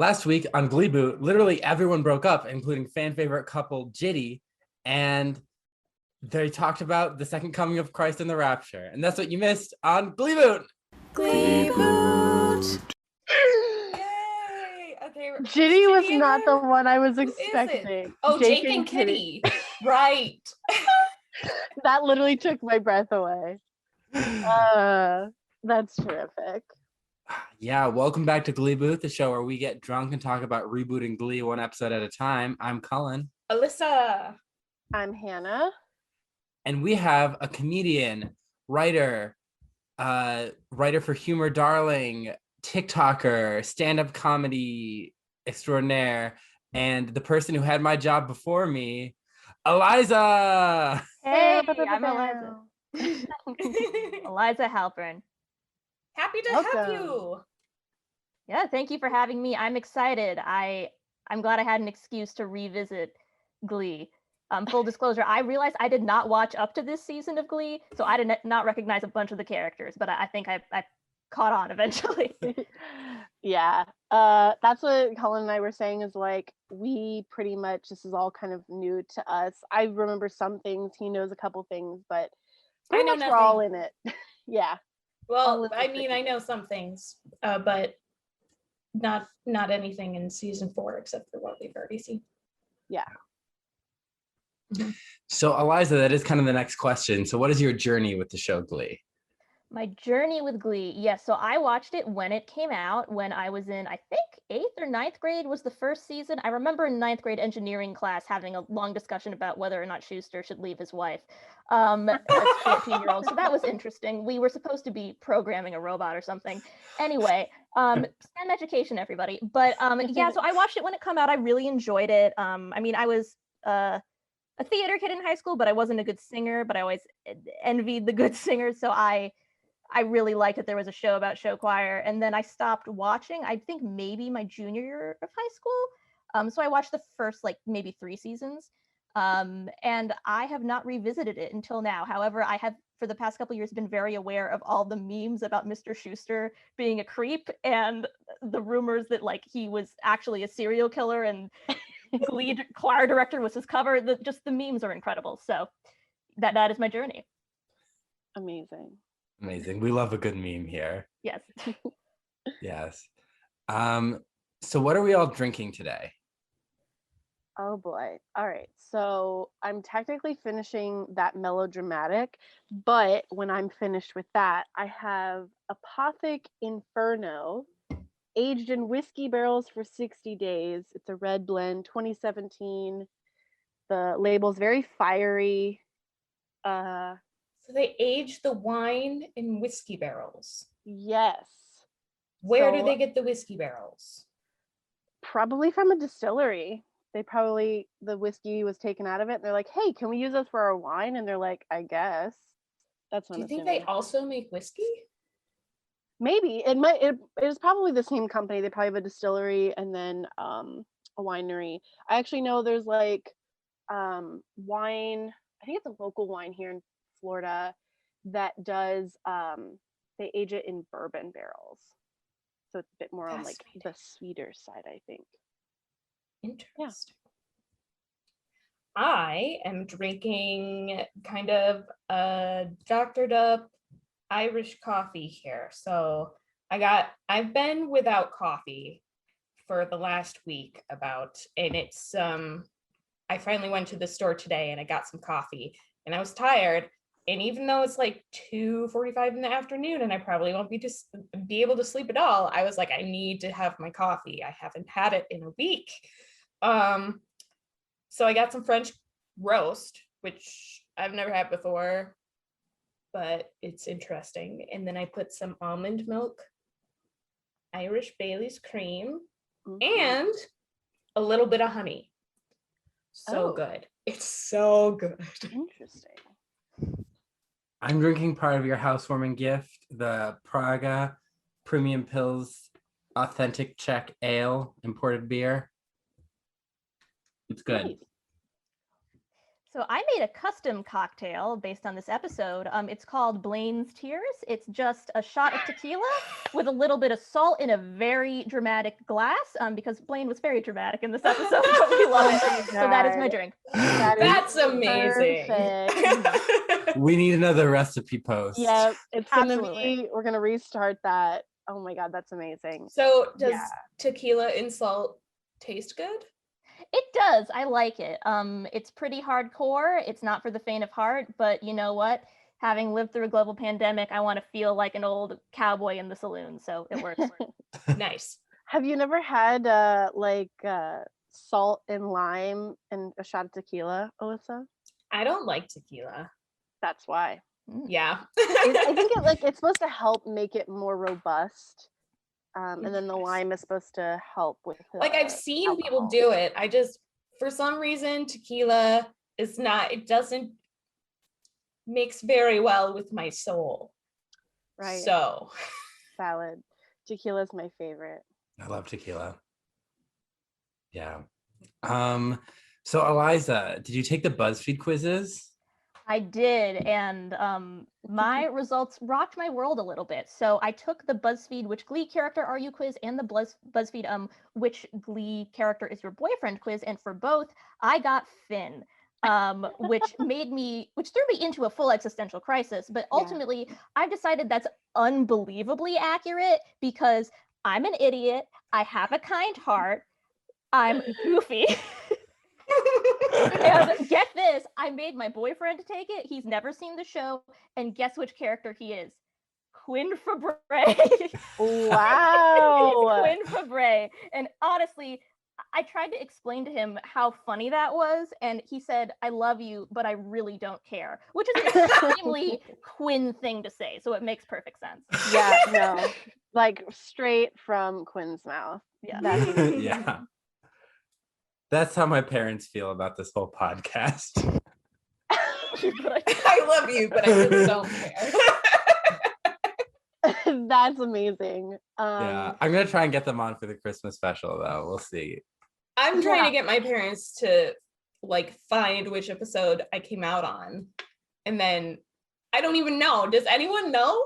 Last week on Gleeboot, literally everyone broke up, including fan favorite couple Jitty, and they talked about the second coming of Christ and the rapture. And that's what you missed on Gleeboot. Gleeboot. Yay! Okay, Ginny was not the one I was Who is expecting. it? Oh, Jake and Kitty. Right. That literally took my breath away. That's terrific. Yeah, welcome back to Gleeboot, the show where we get drunk and talk about rebooting Glee one episode at a time. I'm Cullen. Alyssa. I'm Hannah. And we have a comedian, writer for Humor Darling, TikToker, stand-up comedy extraordinaire, and the person who had my job before me, Elyza. Hey, I'm Elyza. Elyza Halpern. Happy to have you. Yeah, thank you for having me. I'm excited. I'm glad I had an excuse to revisit Glee. Full disclosure, I realized I did not watch up to this season of Glee, so I did not recognize a bunch of the characters, but I think I caught on eventually. Yeah, that's what Cullen and I were saying is like, we pretty much, this is all kind of new to us. I remember some things, he knows a couple things, but I know we're all in it. Yeah. Well, I mean, I know some things, but not anything in season 4 except for what we've already seen. Yeah. Mm-hmm. So Elyza, that is kind of the next question. So what is your journey with the show Glee? My journey with Glee, yes. So I watched it when it came out, when I was in, I think, 8th or 9th grade was the first season. I remember in 9th grade engineering class having a long discussion about whether or not Schuster should leave his wife as a 14-year-old. So that was interesting. We were supposed to be programming a robot or something. Anyway, STEM education, everybody. But yeah, so I watched it when it came out. I really enjoyed it. I mean, I was a theater kid in high school, but I wasn't a good singer, but I always envied the good singers. So I really liked that there was a show about show choir, and then I stopped watching, I think maybe my junior year of high school. So I watched the first maybe 3 seasons, and I have not revisited it until now. However, I have for the past couple of years been very aware of all the memes about Mr. Schuster being a creep and the rumors that he was actually a serial killer and Glee choir director was his cover. Just the memes are incredible. So that is my journey. Amazing. We love a good meme here. Yes. Yes. So what are we all drinking today? Oh boy. All right. So I'm technically finishing that melodramatic, but when I'm finished with that, I have Apothic Inferno, aged in whiskey barrels for 60 days. It's a red blend, 2017. The label's very fiery. So they age the wine in whiskey barrels. Yes. Where do they get the whiskey barrels? Probably from a distillery. The whiskey was taken out of it and they're like, hey, can we use this for our wine? And they're like, I guess. That's what Do you think assuming. they also make whiskey? Maybe. It is probably the same company. They probably have a distillery and then a winery. I actually know there's wine, I think it's a local wine here in Florida that does they age it in bourbon barrels. So it's a bit more on the sweeter side, I think. Interesting. Yeah. I am drinking kind of a doctored up Irish coffee here. So I've been without coffee for the last week and it's I finally went to the store today and I got some coffee and I was tired. And even though it's 2:45 in the afternoon and I probably won't be able to sleep at all, I was like, I need to have my coffee. I haven't had it in a week. So I got some French roast, which I've never had before, but it's interesting. And then I put some almond milk, Irish Bailey's cream, and a little bit of honey. So good. It's so good. Interesting. I'm drinking part of your housewarming gift, the Praga Premium Pils Authentic Czech Ale imported beer. It's good. Nice. So I made a custom cocktail based on this episode. It's called Blaine's Tears. It's just a shot of tequila with a little bit of salt in a very dramatic glass, because Blaine was very dramatic in this episode, but we love it. So that is my drink. That's amazing. We need another recipe post. Yep, it's gonna Absolutely. be. We're gonna restart that. Oh my god, that's amazing. So does tequila and salt taste good? It does. I like it. It's pretty hardcore. It's not for the faint of heart, but you know what? Having lived through a global pandemic, I want to feel like an old cowboy in the saloon, so it works. Nice. Have you never had salt and lime and a shot of tequila, Alyssa? I don't like tequila. That's why. Yeah. I think it's supposed to help make it more robust. And then the lime is supposed to help with Like I've seen alcohol. people do it. I just, for some reason, tequila is not, it doesn't mix very well with my soul. Right. So. Valid. Tequila is my favorite. I love tequila. Yeah. So Elyza, did you take the BuzzFeed quizzes? I did, and my results rocked my world a little bit. So I took the BuzzFeed which Glee character are you quiz and the BuzzFeed which Glee character is your boyfriend quiz, and for both I got Finn, which threw me into a full existential crisis. But ultimately, I've decided that's unbelievably accurate because I'm an idiot. I have a kind heart. I'm goofy. And get this, I made my boyfriend take it. He's never seen the show, and guess which character he is? Quinn Fabray. Wow. Quinn Fabray. And honestly, I tried to explain to him how funny that was, and he said, "I love you, but I really don't care," which is an extremely Quinn thing to say, so it makes perfect sense. Yeah, no, like straight from Quinn's mouth. Yeah. Yeah. That's how my parents feel about this whole podcast. I love you, but I really don't care. That's amazing. Yeah, I'm gonna try and get them on for the Christmas special, though. We'll see. I'm trying to get my parents to like find which episode I came out on, and then I don't even know. Does anyone know?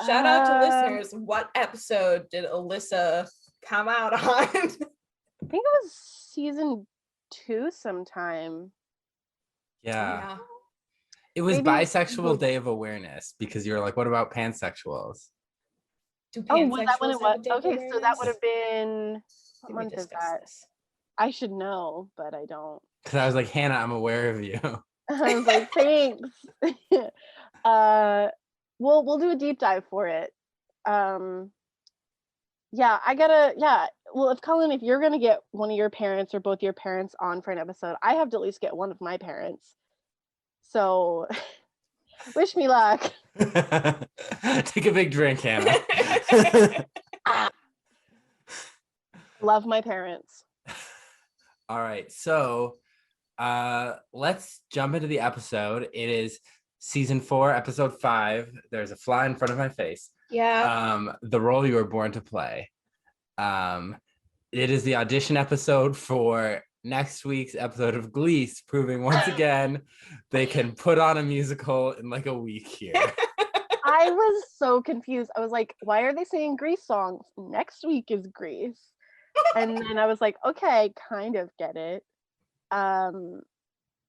Shout out to listeners. What episode did Alyssa come out on? I think it was season 2 sometime. Yeah. It was Maybe Bisexual Day of Awareness because you're like, what about pansexuals? Oh, was that when it was? Okay, so that would have been. What month is that? I should know, but I don't. Because I was like, Hannah, I'm aware of you. I was like, thanks. We'll do a deep dive for it. Yeah, well, if you're gonna get one of your parents or both your parents on for an episode, I have to at least get one of my parents. So wish me luck. Take a big drink, Hannah. Love my parents. All right, so let's jump into the episode. It is season 4, episode 5. There's a fly in front of my face. Yeah. The role you were born to play. It is the audition episode for next week's episode of Glee, proving once again they can put on a musical in like a week here. I was so confused. I was like, why are they saying Grease songs? Next week is Grease. And then I was like, okay, kind of get it.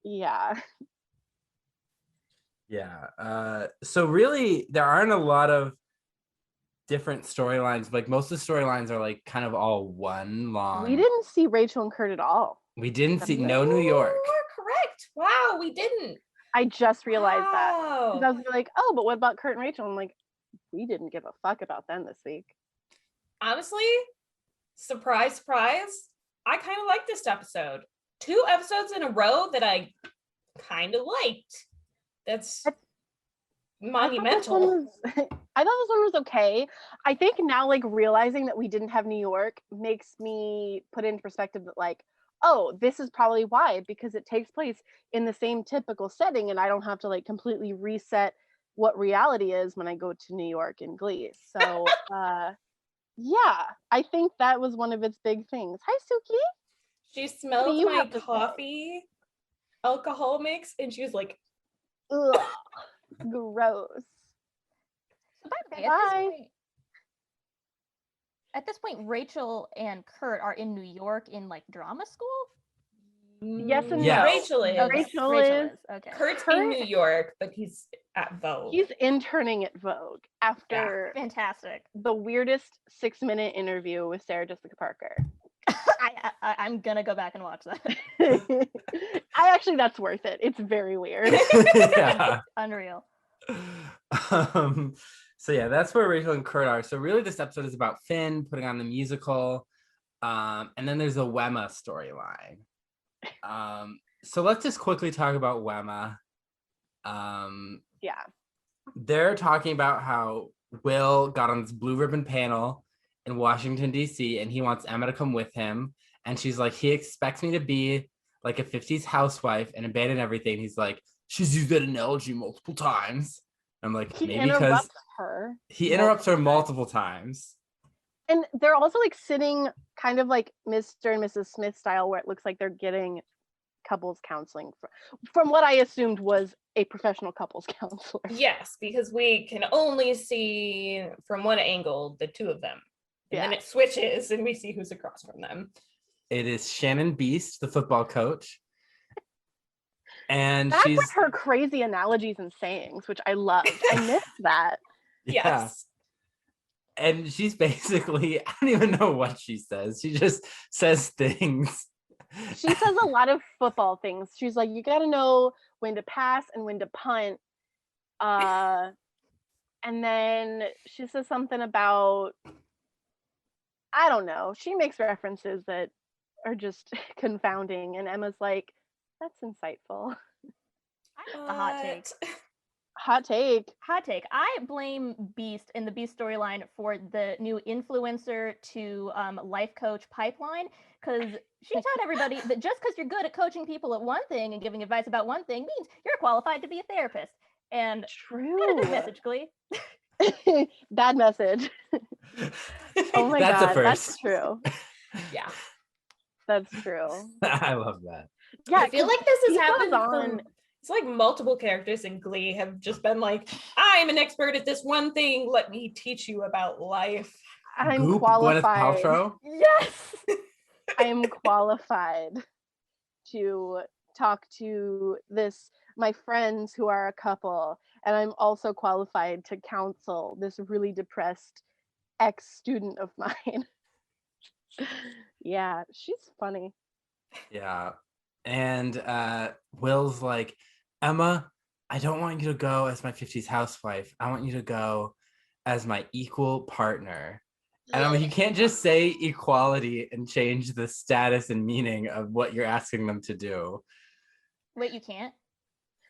Yeah. Yeah. So really, there aren't a lot of different storylines. Like most of the storylines are like kind of all one long. We didn't see Rachel and Kurt at all. We didn't see no New York. You are correct. Wow, we didn't. I just realized that. Wow. Because I was like, oh, but what about Kurt and Rachel? I'm like, we didn't give a fuck about them this week. Honestly, surprise, surprise, I kind of like this episode. 2 episodes in a row that I kind of liked. That's monumental. I thought this one was okay. I think now, like, realizing that we didn't have New York makes me put in perspective that, like, oh, this is probably why, because it takes place in the same typical setting and I don't have to like completely reset what reality is when I go to New York in Glee. So yeah, I think that was one of its big things. Hi, Suki. She smelled you my have to say? coffee alcohol mix, and she was like, Ugh, gross. So by the way, Bye. at this point, Rachel and Kurt are in New York in like drama school. Yes and Yes. no. Rachel is. Okay, Rachel is. okay. Kurt's Kurt- in New York, but he's at Vogue. He's interning at Vogue after Fantastic. the weirdest 6-minute interview with Sarah Jessica Parker. I'm gonna go back and watch that. That's worth it. It's very weird. Yeah. Unreal. So yeah, that's where Rachel and Kurt are. So really this episode is about Finn putting on the musical. And then there's a Wemma storyline. So let's just quickly talk about Wemma. Yeah. They're talking about how Will got on this blue ribbon panel in Washington, D.C., and he wants Emma to come with him. And she's like, he expects me to be like a 50s housewife and abandon everything. He's like, she's used that analogy multiple times. I'm like, He maybe because interrupts her. he interrupts her multiple times. And they're also like sitting kind of like Mr. and Mrs. Smith style, where it looks like they're getting couples counseling from what I assumed was a professional couples counselor. Yes, because we can only see from one angle the two of them. And then it switches and we see who's across from them. It is Shannon Beast, the football coach. And That's she's with her crazy analogies and sayings, which I loved. I missed that. yeah. Yes. And she's basically, I don't even know what she says. She just says things. She says a lot of football things. She's like, you got to know when to pass and when to punt. And then she says something about, I don't know. She makes references that are just confounding. And Emma's like, that's insightful. I have a hot take. Hot take. Hot take. I blame Beast in the Beast storyline for the new influencer to life coach pipeline, because she taught everybody that just because you're good at coaching people at one thing and giving advice about one thing means you're qualified to be a therapist. And True. good message, Glee. Bad message. Oh my That's a god, first. that's true. Yeah. That's true. I love that. Yeah, I feel like this has he happened goes from, it's like multiple characters in Glee have just been like, I'm an expert at this one thing. Let me teach you about life. I'm Goop, qualified. Gwyneth Paltrow. Yes. I am qualified to talk to my friends who are a couple, and I'm also qualified to counsel this really depressed ex-student of mine. Yeah, she's funny. Yeah. And Will's like, Emma, I don't want you to go as my 50s housewife. I want you to go as my equal partner. And I'm like, you can't just say equality and change the status and meaning of what you're asking them to do. Wait, you can't?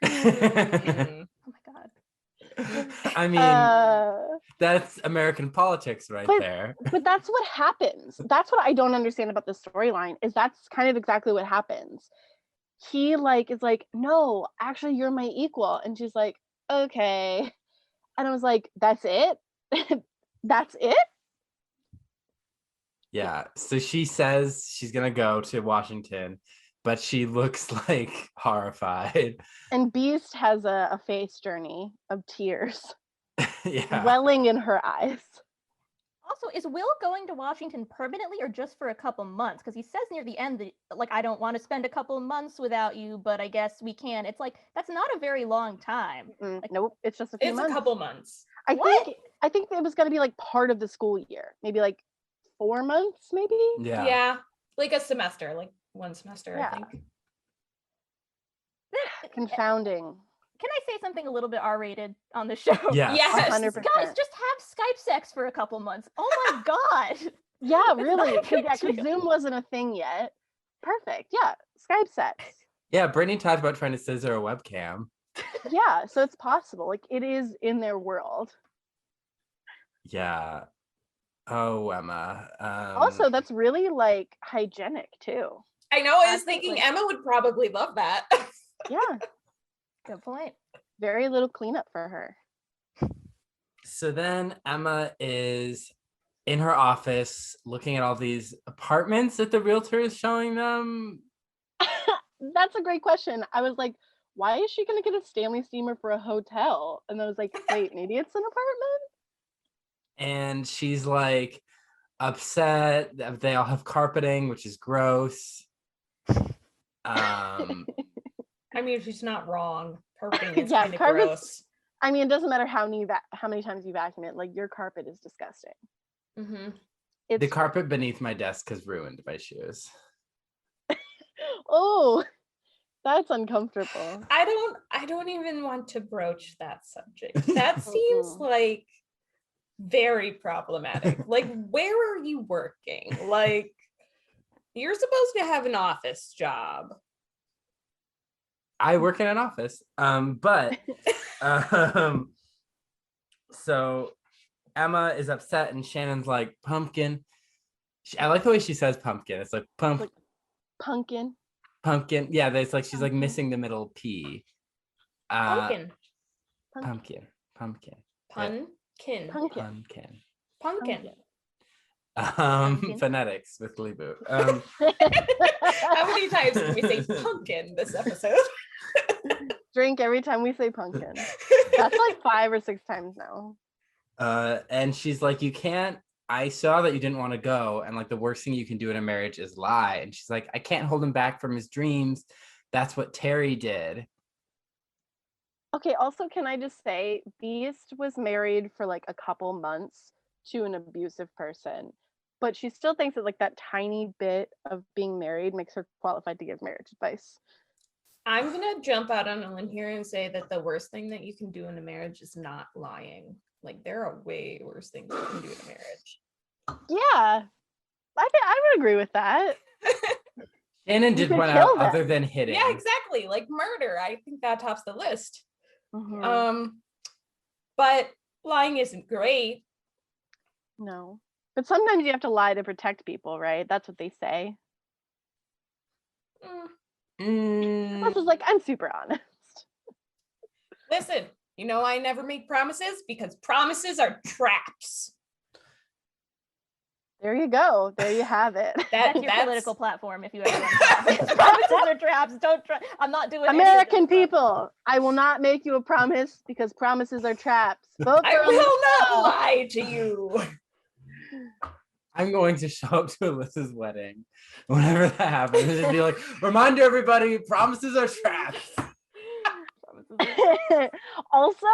Mm. Oh my god. I mean, that's American politics right but- there. But that's what happens. That's what I don't understand about the storyline, is that's kind of exactly what happens. He is like, no, actually you're my equal. And she's like, okay. And I was like, that's it? That's it? Yeah. So she says she's going to go to Washington, but she looks like horrified. And Beast has a face journey of tears Yeah. welling in her eyes. Also, is Will going to Washington permanently or just for a couple months? Because he says near the end that, like, I don't want to spend a couple months without you, but I guess we can. It's like, that's not a very long time. Nope, it's just a few It's months. a couple months. I think it was going to be like part of the school year. Maybe like 4 months, maybe? Yeah. Yeah. Like a semester, like one semester, Yeah. I think. Confounding. Can I say something a little bit R-rated on the show? Yes. Yes. 100%. Guys, just have Skype sex for a couple months. Oh my god. Yeah, It's really. not a big Because deal. Zoom wasn't a thing yet. Perfect. Yeah. Skype sex. Yeah. Brittany talked about trying to scissor a webcam. Yeah. So it's possible. Like, it is in their world. Yeah. Oh, Emma. Also, that's really like hygienic too. I know, I was thinking Absolutely. Emma would probably love that. Yeah. Good point. Very little cleanup for her. So then Emma is in her office looking at all these apartments that the realtor is showing them. that's a great question. I was like, why is she gonna get a Stanley steamer for a hotel? And I was like, wait, maybe it's an apartment? And she's like upset that they all have carpeting, which is gross. I mean, she's not wrong. Carpeting is Yeah, kind of carpet's- gross. I mean, it doesn't matter how many times you vacuum it. Like your carpet is disgusting. Mm-hmm. It's The carpet beneath my desk is ruined by shoes. oh, that's uncomfortable. I don't even want to broach that subject. That seems Mm-mm. like very problematic. Like, where are you working? Like, you're supposed to have an office job. I work in an office. But so Emma is upset and Shannon's like, pumpkin. I like the way she says pumpkin. It's like Like pumpkin. pumpkin. Yeah, there's like she's like Pumpkin. missing the middle P. Pumpkin. Pumpkin. Pumpkin. Pumpkin. Pumpkin. Pumpkin. Pumpkin. Phonetics with Gleeboot. How many times did we say pumpkin this episode? Drink every time we say pumpkin. That's like 5 or 6 times now. And she's like, you can't. I saw that you didn't want to go, and like the worst thing you can do in a marriage is lie. And she's like, I can't hold him back from his dreams. That's what Terry did. Okay, also, can I just say, Beast was married for like a couple months to an abusive person, but she still thinks that like that tiny bit of being married makes her qualified to give marriage advice. I'm gonna jump out on a limb here and say that the worst thing that you can do in a marriage is not lying. Like, there are way worse things you can do in a marriage. Yeah, I would agree with that. Shannon You did could one kill out other them. than hitting. Yeah, exactly. Like murder. I think that tops the list. Mhm. But lying isn't great. No, but sometimes you have to lie to protect people, right? That's what they say. Mm. This is like, I'm super honest. Listen, you know I never make promises because promises are traps. There you go. There you have it. That's your political platform. If you ever want to promises are traps. Don't try. I'm not doing any of American this, but- people, I will not make you a promise because promises are traps. Vote I for will Elyza. not lie to you. I'm going to show up to Alyssa's wedding whenever that happens. And just be like, reminder everybody, promises are traps. Also,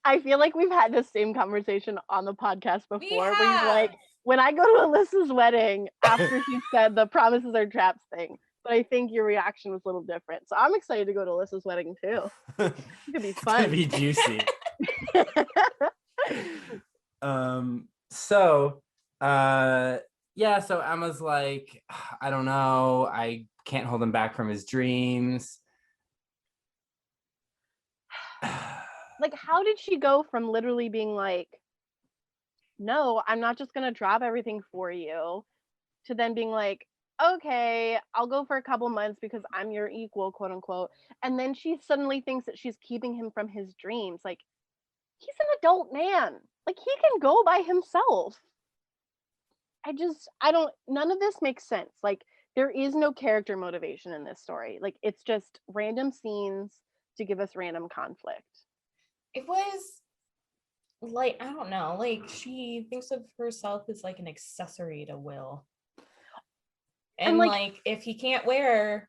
I feel like we've had the same conversation on the podcast before. Where you're like, when I go to Alyssa's wedding after she said the promises are traps thing, but I think your reaction was a little different. So I'm excited to go to Alyssa's wedding too. It could be It's gonna fun. be juicy. So yeah, so Emma's like, I don't know, I can't hold him back from his dreams. Like, how did she go from literally being like, no, I'm not just gonna drop everything for you, to then being like, okay, I'll go for a couple months because I'm your equal, quote unquote. And then she suddenly thinks that she's keeping him from his dreams. Like, he's an adult man. Like, he can go by himself. None of this makes sense. Like, there is no character motivation in this story. Like, it's just random scenes to give us random conflict. It was like, I don't know, like she thinks of herself as like an accessory to Will. And like if he can't wear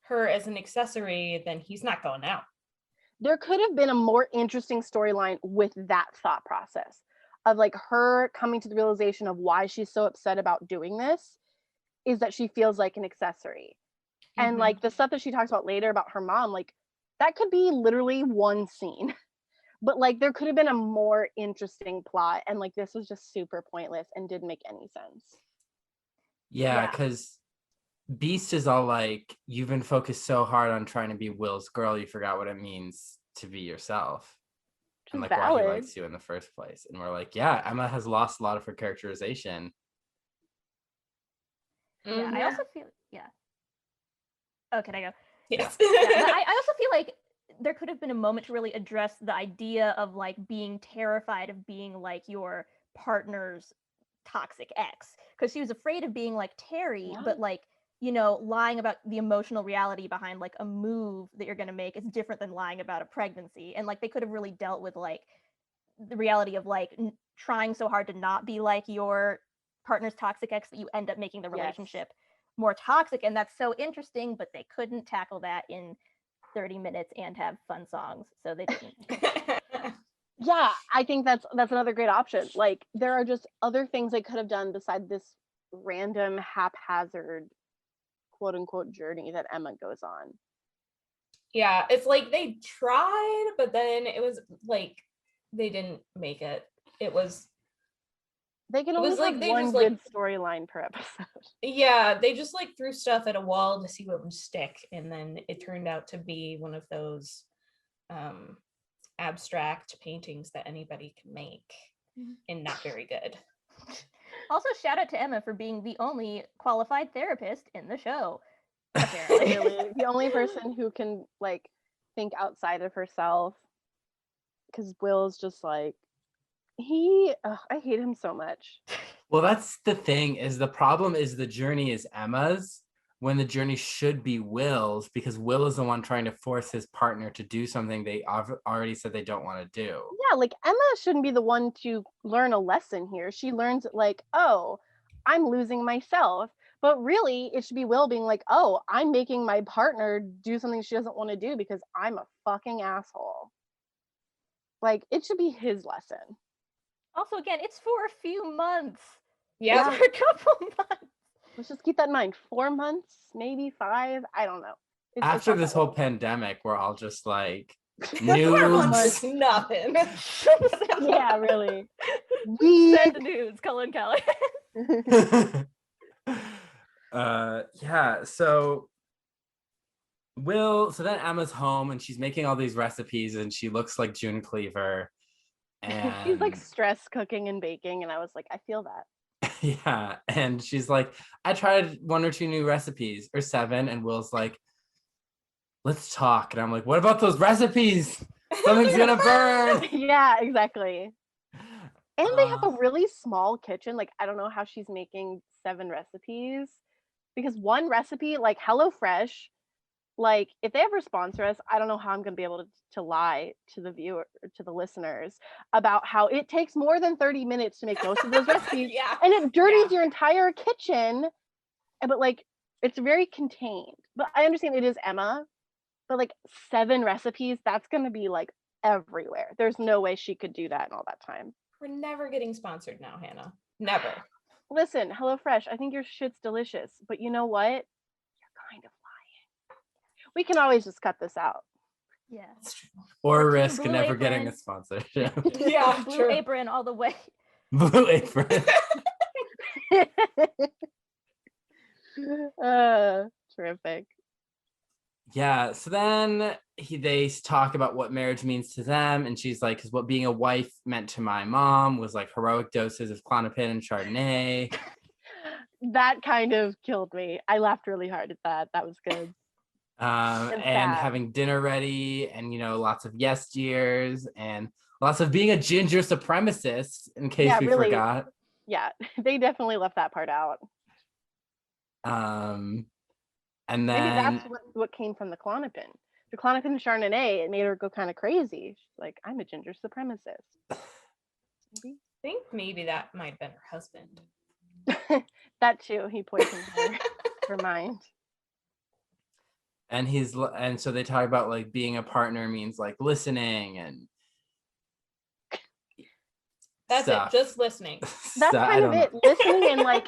her as an accessory, then he's not going out. There could have been a more interesting storyline with that thought process of like her coming to the realization of why she's so upset about doing this is that she feels like an accessory. And like the stuff that she talks about later about her mom, like that could be literally one scene. But like there could have been a more interesting plot, and like this was just super pointless and didn't make any sense. Yeah, because Beast is all like, you've been focused so hard on trying to be Will's girl, you forgot what it means to be yourself. And like why he likes you in the first place. And we're like, yeah, Emma has lost a lot of her characterization. Yeah, I also feel Oh, can I go? Yes. But I also feel like there could have been a moment to really address the idea of like being terrified of being like your partner's toxic ex, because she was afraid of being like Terry, but like lying about the emotional reality behind like a move that you're going to make is different than lying about a pregnancy. And like they could have really dealt with like the reality of like trying so hard to not be like your partner's toxic ex that you end up making the relationship more toxic. And that's so interesting, but they couldn't tackle that in 30 minutes and have fun songs, so they didn't. Yeah, I think that's another great option. Like there are just other things they could have done beside this random haphazard quote unquote journey that Emma goes on. Yeah, it's like they tried, but then it was like they didn't make it. They can only have one good storyline per episode. Yeah, they just like threw stuff at a wall to see what would stick, and then it turned out to be one of those abstract paintings that anybody can make, and not very good. Also, shout out to Emma for being the only qualified therapist in the show. Apparently, really, the only person who can like think outside of herself. Because Will's just like I hate him so much. Well, that's the thing. Is the problem is the journey is Emma's when the journey should be Will's, because Will is the one trying to force his partner to do something they already said they don't want to do. Yeah, like Emma shouldn't be the one to learn a lesson here. She learns like, oh, I'm losing myself. But really, it should be Will being like, oh, I'm making my partner do something she doesn't want to do because I'm a fucking asshole. Like, it should be his lesson. Also, again, it's for a few months. Yeah, for a couple months. Let's just keep that in mind. 4 months, maybe 5. I don't know. After this whole pandemic, we're all just like, 4 months nudes. is nothing. Yeah, really. Send the news, Cullen Callaghan. Yeah, so then Emma's home and she's making all these recipes and she looks like June Cleaver. And she's like stress cooking and baking, and I was like, I feel that. Yeah, and she's like, I tried 1 or 2 new recipes, or 7, and Will's like, let's talk. And I'm like, what about those recipes? Something's gonna burn. Yeah, exactly. And they have a really small kitchen. Like, I don't know how she's making 7 recipes, because one recipe, like HelloFresh, like if they ever sponsor us, I don't know how I'm gonna be able to lie to the viewer, to the listeners, about how it takes more than 30 minutes to make most of those recipes. Yeah. And it dirties your entire kitchen. But like, it's very contained. But I understand it is Emma, but like 7 recipes, that's gonna be like everywhere. There's no way she could do that in all that time. We're never getting sponsored now, Hannah. Never. Listen, HelloFresh, I think your shit's delicious, but you know what? You're kind of lying. We can always just cut this out. Yeah. Or risk Blue never Apron. getting a sponsorship. Yeah, Blue true. Apron all the way. Blue Apron. Terrific. Yeah, so then they talk about what marriage means to them, and she's like, because what being a wife meant to my mom was like heroic doses of Klonopin and Chardonnay. That kind of killed me. I laughed really hard at that. That was good. And having dinner ready, and lots of yes years, and lots of being a ginger supremacist, in case we really, forgot. Yeah, they definitely left that part out. And then maybe that's what came from the Klonopin. The Klonopin and Chardonnay, it made her go kind of crazy. She's like, I'm a ginger supremacist. I think maybe that might have been her husband. That too. He poisoned her mind. And so they talk about like being a partner means like listening and that's stuff. it, just listening. That's kind of it. Listening, and like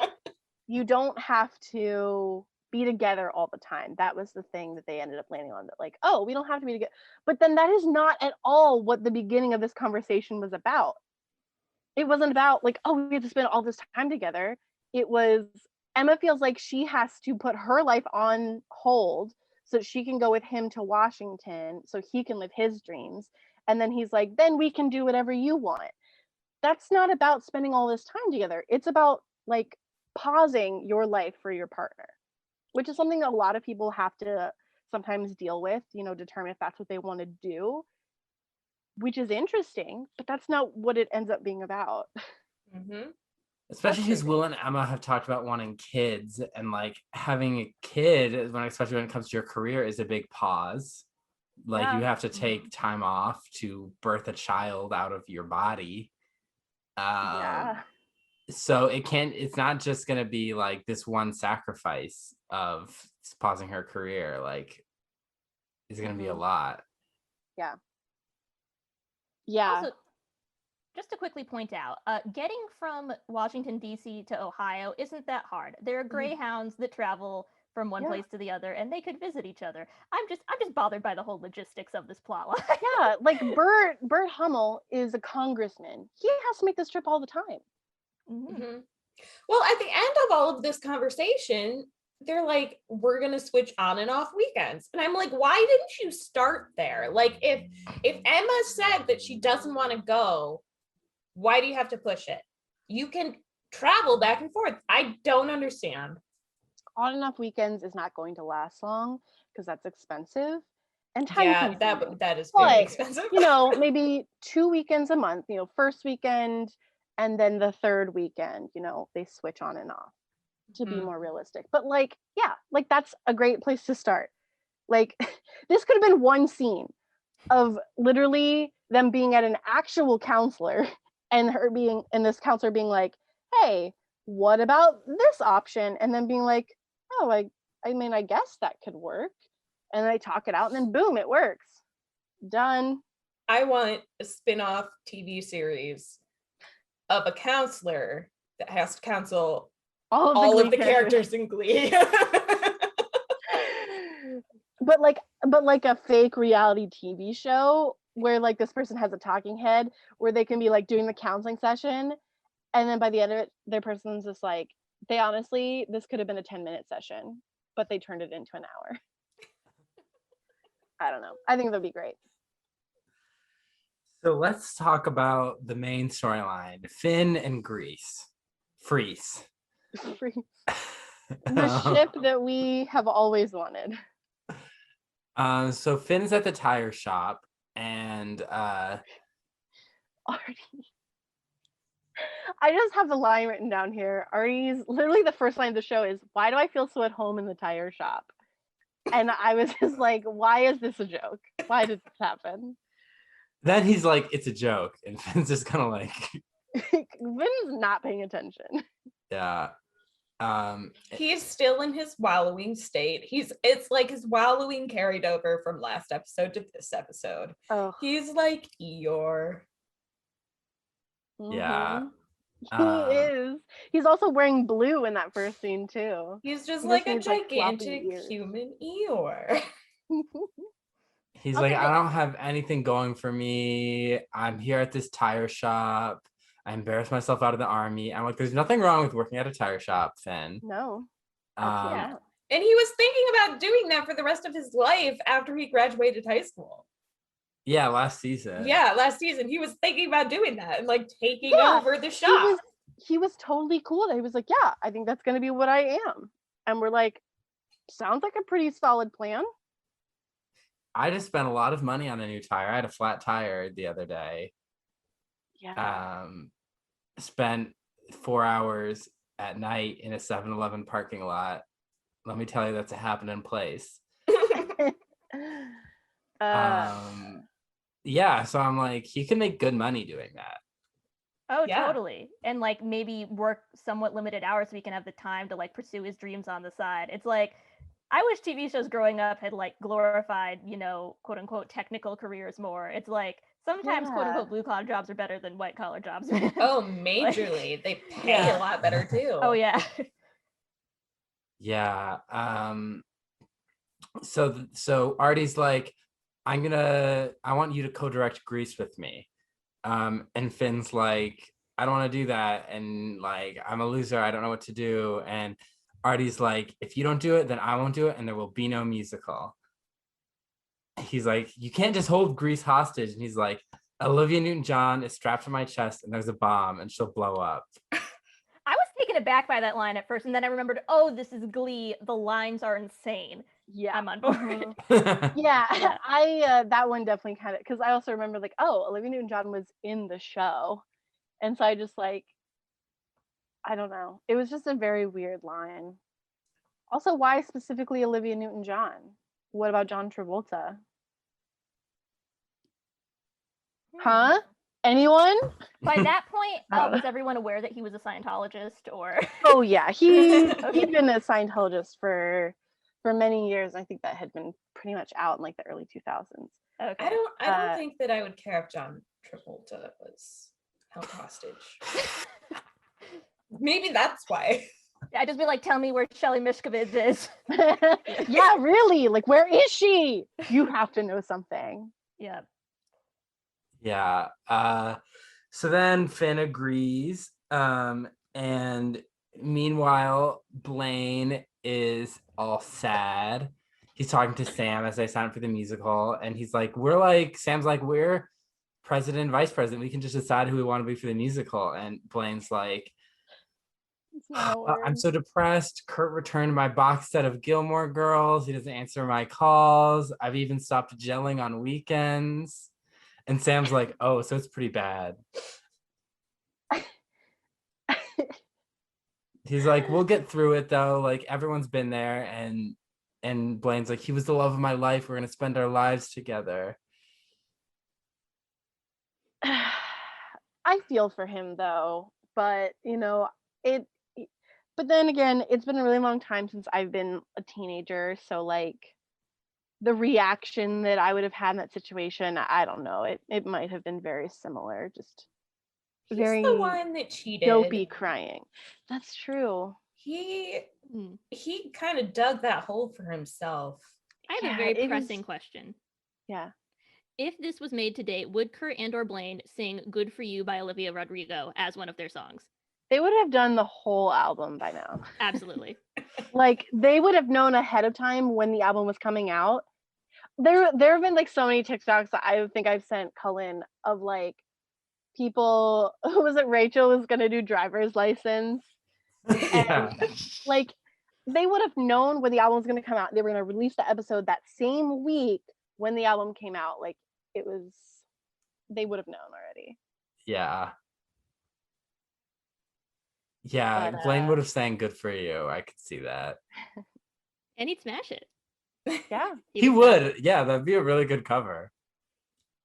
you don't have to be together all the time. That was the thing that they ended up landing on, that like, oh, we don't have to be together. But then that is not at all what the beginning of this conversation was about. It wasn't about like, oh, we have to spend all this time together. It was, Emma feels like she has to put her life on hold so she can go with him to Washington so he can live his dreams. And then he's like, then we can do whatever you want. That's not about spending all this time together. It's about like pausing your life for your partner, which is something that a lot of people have to sometimes deal with, determine if that's what they want to do, which is interesting, but that's not what it ends up being about. Mm-hmm. Especially because true. Will and Emma have talked about wanting kids, and like having a kid, especially when it comes to your career, is a big pause. Like Yeah. you have to take time off to birth a child out of your body. Yeah. So it's not just gonna be like this one sacrifice of pausing her career. Like it's gonna be a lot. Yeah. Yeah. Also, just to quickly point out, getting from Washington D.C. to Ohio isn't that hard. There are greyhounds that travel from one place to the other, and they could visit each other. I'm just bothered by the whole logistics of this plot line. Yeah, like Bert Hummel is a congressman. He has to make this trip all the time. Well, at the end of all of this conversation, they're like, we're gonna switch on and off weekends. And I'm like, why didn't you start there? Like if Emma said that she doesn't want to go, why do you have to push it? You can travel back and forth. I don't understand. On and off weekends is not going to last long because that's expensive and time Yeah, consuming. that is very But, expensive. Maybe 2 weekends a month, first weekend and then the third weekend, they switch on and off to be more realistic. But that's a great place to start. Like this could have been one scene of literally them being at an actual counselor and this counselor being like, hey, what about this option? And then being like, oh, I guess that could work. And they talk it out and then boom, it works. Done. I want a spin-off TV series of a counselor that has to counsel all of the characters in Glee. but like a fake reality TV show where like this person has a talking head where they can be like doing the counseling session, and then by the end of it, their person's just like, this could have been a 10-minute session, but they turned it into an hour. I don't know. I think that'd be great. So let's talk about the main storyline: Finn and Freeze. The ship that we have always wanted. So Finn's at the tire shop, and Artie. I just have the line written down here. Artie's literally the first line of the show is, "Why do I feel so at home in the tire shop?" And I was just like, "Why is this a joke? Why did this happen?" Then he's like, "It's a joke," and Finn's just kind of like, Finn's not paying attention. Yeah. He's still in his wallowing state. It's like his wallowing carried over from last episode to this episode. Oh. He's like Eeyore. Yeah. He is. He's also wearing blue in that first scene too. He's just like a gigantic human Eeyore. He's like, I don't have anything going for me. I'm here at this tire shop. I embarrassed myself out of the army. I'm like, there's nothing wrong with working at a tire shop, Finn. No. And he was thinking about doing that for the rest of his life after he graduated high school. Yeah, last season. He was thinking about doing that and like taking over the shop. He was totally cool. He was like, yeah, I think that's going to be what I am. And we're like, sounds like a pretty solid plan. I just spent a lot of money on a new tire. I had a flat tire the other day. Yeah. Spent 4 hours at night in a 7-Eleven parking lot. Let me tell you, that's a happening place. Yeah, so I'm like, he can make good money doing that. Oh, yeah. Totally. And like maybe work somewhat limited hours so he can have the time to like pursue his dreams on the side. It's like, I wish TV shows growing up had like glorified, quote unquote technical careers more. It's like sometimes quote unquote blue collar jobs are better than white collar jobs. Oh, majorly. Like, they pay a lot better too. Oh yeah. Yeah. So Artie's like, I want you to co-direct Grease with me. And Finn's like, I don't want to do that. And like, I'm a loser. I don't know what to do. And Artie's like, if you don't do it, then I won't do it. And there will be no musical. He's like, you can't just hold Grease hostage. And he's like, Olivia Newton-John is strapped to my chest and there's a bomb and she'll blow up. I was taken aback by that line at first. And then I remembered, oh, this is Glee. The lines are insane. Yeah, I'm on board. Yeah, I that one definitely kind of, because I also remember like, oh, Olivia Newton-John was in the show, and so I just like, I don't know. It was just a very weird line. Also, why specifically Olivia Newton-John? What about John Travolta? Huh? Anyone? By that point, I don't was know. everyone aware that he was a Scientologist, or? Oh yeah, he'd Okay. been a Scientologist for many years. I think that had been pretty much out in like the early 2000s. Okay. I don't think that I would care if John Travolta was held hostage. Maybe that's why. I'd just be like, tell me where Shelly Mishkovich is. Yeah, really. Like, where is she? You have to know something. Yeah. Yeah. So then Finn agrees. And meanwhile, Blaine is all sad. He's talking to Sam as they sign up for the musical, and he's like, Sam's like, we're president and vice president. We can just decide who we want to be for the musical. And Blaine's like, It's not a I'm word. so depressed. Kurt returned my box set of Gilmore Girls. He doesn't answer my calls. I've even stopped gelling on weekends. And Sam's like, oh, so it's pretty bad. He's like, we'll get through it though. Like, everyone's been there. And Blaine's like, he was the love of my life. We're gonna spend our lives together. I feel for him though, but you know, it but then again, it's been a really long time since I've been a teenager, so like the reaction that I would have had in that situation, I don't know. It might have been very similar, just He's very the one that cheated. dopey crying. That's true. He Hmm. kind of dug that hole for himself. I have Yeah, a very it pressing is- question. Yeah. If this was made today, would Kurt and or Blaine sing Good For You by Olivia Rodrigo as one of their songs? They would have done the whole album by now. Absolutely. Like they would have known ahead of time when the album was coming out. There have been like so many TikToks that I think I've sent Cullen of like people who was it Rachel was gonna do driver's license. Yeah. Like they would have known when the album was gonna come out. They were gonna release the episode that same week when the album came out. Like they would have known already. Yeah. Yeah. But, Blaine would have sang Good For You. I could see that. And he'd smash it. Yeah. He would. Yeah, that'd be a really good cover.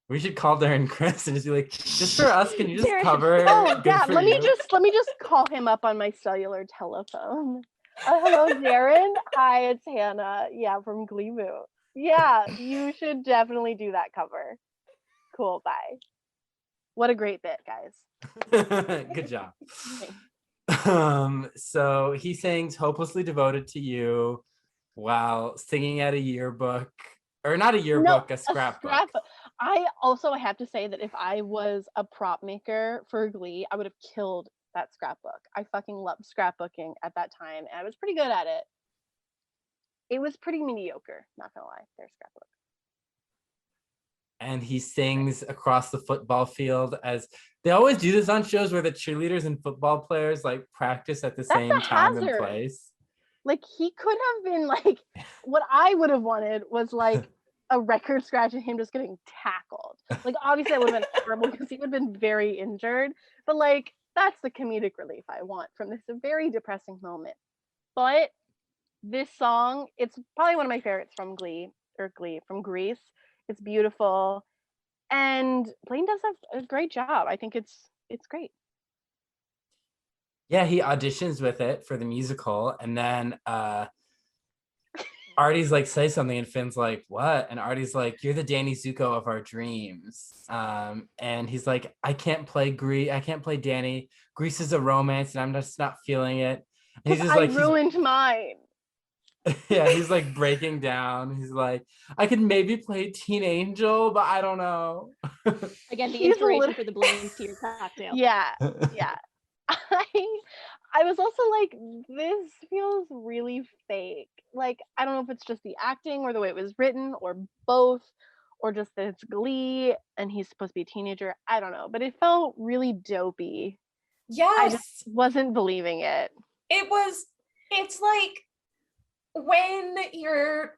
We should call Darren Chris and just be like, just for us, can you just Darren. cover Oh Good yeah, For let me You? just call him up on my cellular telephone. Hello, Darren. Hi, it's Hannah. Yeah, from Gleeboot. Yeah, you should definitely do that cover. Cool, bye. What a great bit, guys. Good job. So he sings Hopelessly Devoted to You while singing at a yearbook, or not a yearbook, a scrapbook. I have to say that if I was a prop maker for Glee, I would have killed that scrapbook. I fucking loved scrapbooking at that time, and I was pretty good at it. It was pretty mediocre, not gonna lie, their scrapbook. And he sings across the football field, as they always do this on shows where the cheerleaders and football players like practice at the same time and hazard. place. Like he could have been like, what I would have wanted was like a record scratch and him just getting tackled. Like obviously that would have been horrible because he would have been very injured. But like that's the comedic relief I want from this very depressing moment. But this song, it's probably one of my favorites from from Grease. It's beautiful. And Blaine does have a great job. I think it's great. Yeah, he auditions with it for the musical, and then Artie's like, say something, and Finn's like, what? And Artie's like, you're the Danny Zuko of our dreams. And he's like, I can't play Danny. Grease is a romance, and I'm just not feeling it. And he's just I like, ruined mine. yeah, he's like breaking down. He's like, I could maybe play Teen Angel, but I don't know. Again, the He's inspiration for the Blaine Tear cocktail. Yeah. I was also like, this feels really fake. Like, I don't know if it's just the acting or the way it was written or both, or just that it's Glee and he's supposed to be a teenager. I don't know, but it felt really dopey. Yes. I just wasn't believing it. It's like when your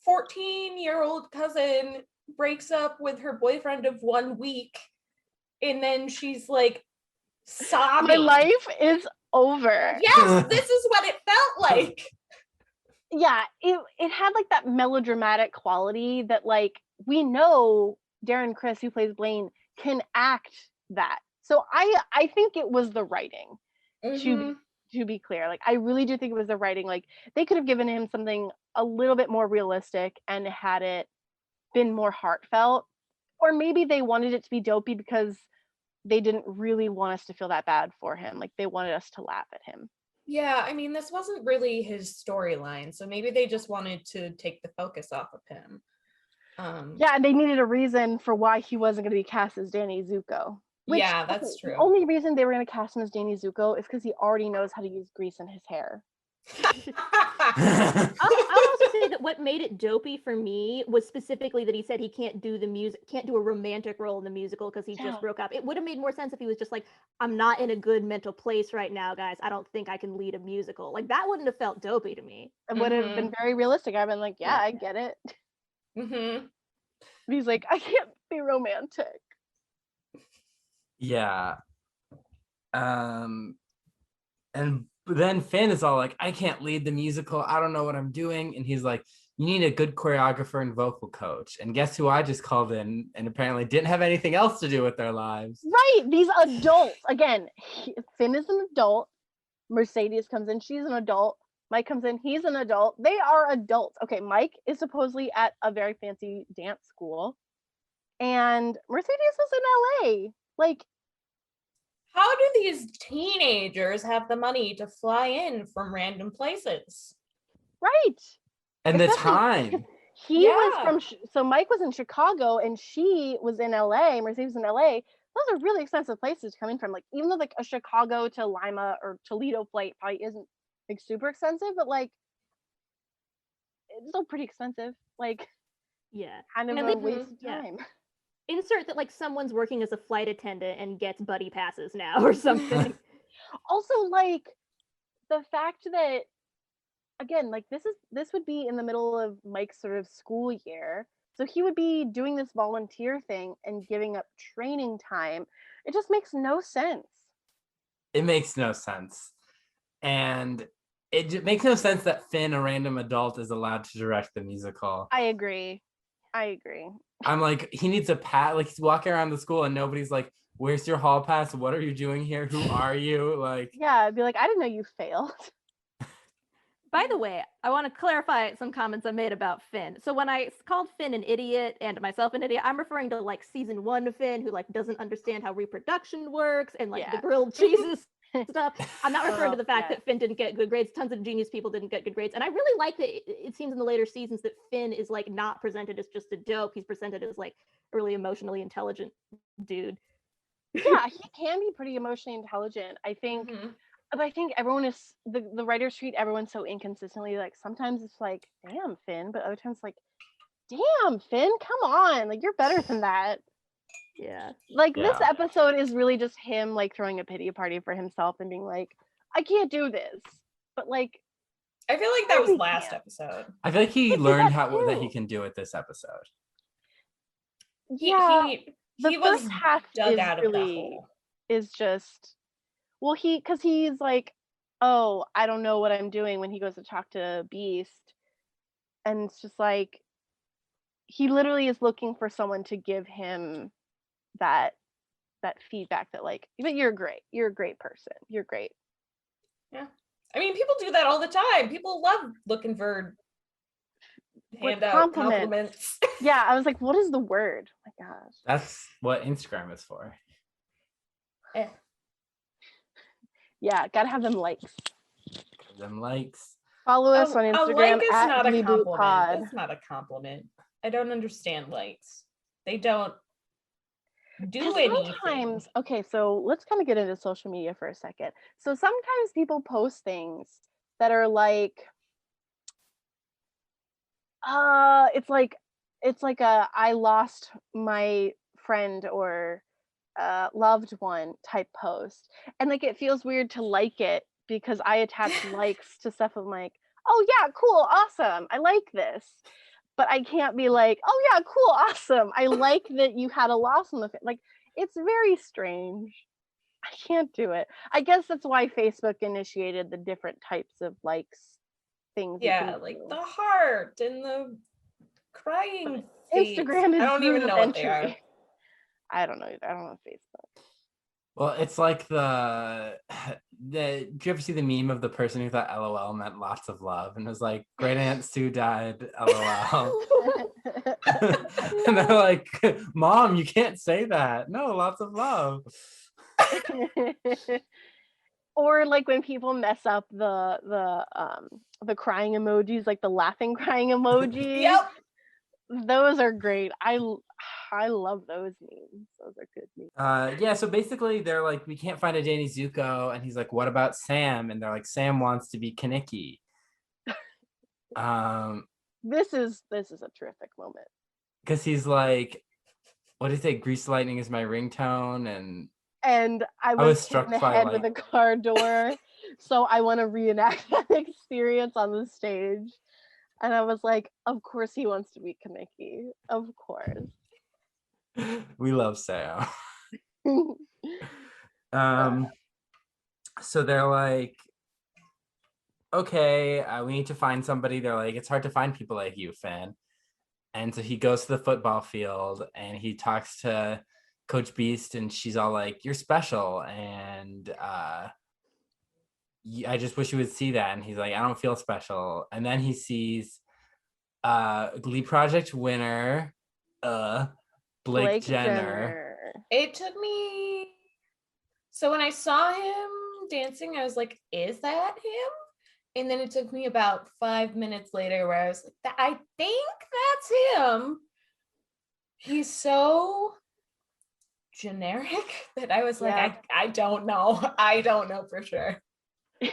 14-year-old cousin breaks up with her boyfriend of 1 week and then she's like sobbing. My life is over. Yes, this is what it felt like. Yeah, it had like that melodramatic quality that like we know Darren Criss, who plays Blaine, can act that. So I think it was the writing. Mhm. To be clear, like I really do think it was the writing. Like they could have given him something a little bit more realistic and had it been more heartfelt, or maybe they wanted it to be dopey because they didn't really want us to feel that bad for him. Like they wanted us to laugh at him. Yeah, I mean, this wasn't really his storyline, so maybe they just wanted to take the focus off of him. Yeah, and they needed a reason for why he wasn't going to be cast as Danny Zuko. Which, yeah, that's okay, true. The only reason they were going to cast him as Danny Zuko is because he already knows how to use grease in his hair. I would also say that what made it dopey for me was specifically that he said he can't do a romantic role in the musical because he just broke up. It would have made more sense if he was just like, I'm not in a good mental place right now, guys. I don't think I can lead a musical. Like that wouldn't have felt dopey to me. It would have been very realistic. I've been like, yeah, I get it. Mm-hmm. He's like, I can't be romantic. Yeah. And then Finn is all like, I can't lead the musical. I don't know what I'm doing. And he's like, you need a good choreographer and vocal coach. And guess who I just called in and apparently didn't have anything else to do with their lives. Right. These adults. Again, Finn is an adult. Mercedes comes in. She's an adult. Mike comes in. He's an adult. They are adults. Okay, Mike is supposedly at a very fancy dance school. And Mercedes is in LA. Like, how do these teenagers have the money to fly in from random places? Right. And the time. He was from, so Mike was in Chicago and she was in LA. Mercedes was in LA. Those are really expensive places to come in from. Like, even though like a Chicago to Lima or Toledo flight probably isn't like super expensive, but like, it's still pretty expensive. Like, yeah, kind of a waste of time. Insert that like someone's working as a flight attendant and gets buddy passes now or something. Also, like the fact that, again, like this would be in the middle of Mike's sort of school year, so he would be doing this volunteer thing and giving up training time. It just makes no sense. It makes no sense. And it makes no sense that Finn, a random adult, is allowed to direct the musical. I agree. I'm like, he needs a pass. Like, he's walking around the school and nobody's like, where's your hall pass? What are you doing here? Who are you? Like, yeah, I'd be like, I didn't know you failed. By the way, I want to clarify some comments I made about Finn. So when I called Finn an idiot and myself an idiot, I'm referring to like season 1 Finn, who like doesn't understand how reproduction works and like the grilled cheeses stuff. I'm not referring to the fact that Finn didn't get good grades. Tons of genius people didn't get good grades. And I really like that it seems in the later seasons that Finn is like not presented as just a dope. He's presented as like a really emotionally intelligent dude. Yeah, he can be pretty emotionally intelligent. I think, but I think everyone is, the writers treat everyone so inconsistently. Like sometimes it's like, damn, Finn, but other times like, damn, Finn, come on, like you're better than that. Yeah. Like this episode is really just him like throwing a pity party for himself and being like, I can't do this. But like, I feel like that was last episode. I feel like he learned that he can do it this episode. Yeah, he the was first half dug is out of that really hole. is just, well, because he's like, oh, I don't know what I'm doing when he goes to talk to Beast, and it's just like he literally is looking for someone to give him that feedback that like, but you're great, you're a great person, you're great. Yeah, I mean, people do that all the time. People love looking for handout compliments. Yeah, I was like, what is the word? Oh my gosh, that's what Instagram is for. Yeah, gotta have them likes. Follow us on Instagram. A like is at not a Gleeboot compliment. Pod. That's not a compliment. I don't understand likes. They don't do anything. Sometimes, okay, so let's kind of get into social media for a second. So sometimes people post things that are like, it's like a I lost my friend or loved one type post, and like it feels weird to like it because I attach likes to stuff. I'm like, oh yeah, cool, awesome, I like this. But I can't be like, oh yeah, cool, awesome, I like that you had a loss in the like, it's very strange. I can't do it. I guess that's why Facebook initiated the different types of likes things. Yeah, like the heart and the crying face. Instagram is I don't even know what they are. rudimentary. I don't know either. I don't know Facebook. Well, it's like did you ever see the meme of the person who thought LOL meant lots of love and was like, Great Aunt Sue died, LOL. And they're like, Mom, you can't say that. No, lots of love. Or like when people mess up the crying emojis, like the laughing crying emojis. Yep. Those are great. I love those memes. Those are good memes. Yeah, so basically they're like, we can't find a Danny Zuko, and he's like, what about Sam? And they're like, Sam wants to be Kaneki. This is a terrific moment. Because he's like, what did he say? Grease lightning is my ringtone, and I was struck in the head with a car door. So I want to reenact that experience on the stage. And I was like, of course he wants to be Kaneki. Of course. We love Sam. So they're like, okay, we need to find somebody. They're like, it's hard to find people like you, Finn. And so he goes to the football field and he talks to Coach Beast, and she's all like, you're special, and I just wish you would see that. And he's like, I don't feel special. And then he sees Glee Project winner Blake Jenner. It took me, so when I saw him dancing, I was like, is that him? And then it took me about 5 minutes later where I was like, I think that's him. He's so generic that I was like, I don't know. I don't know for sure.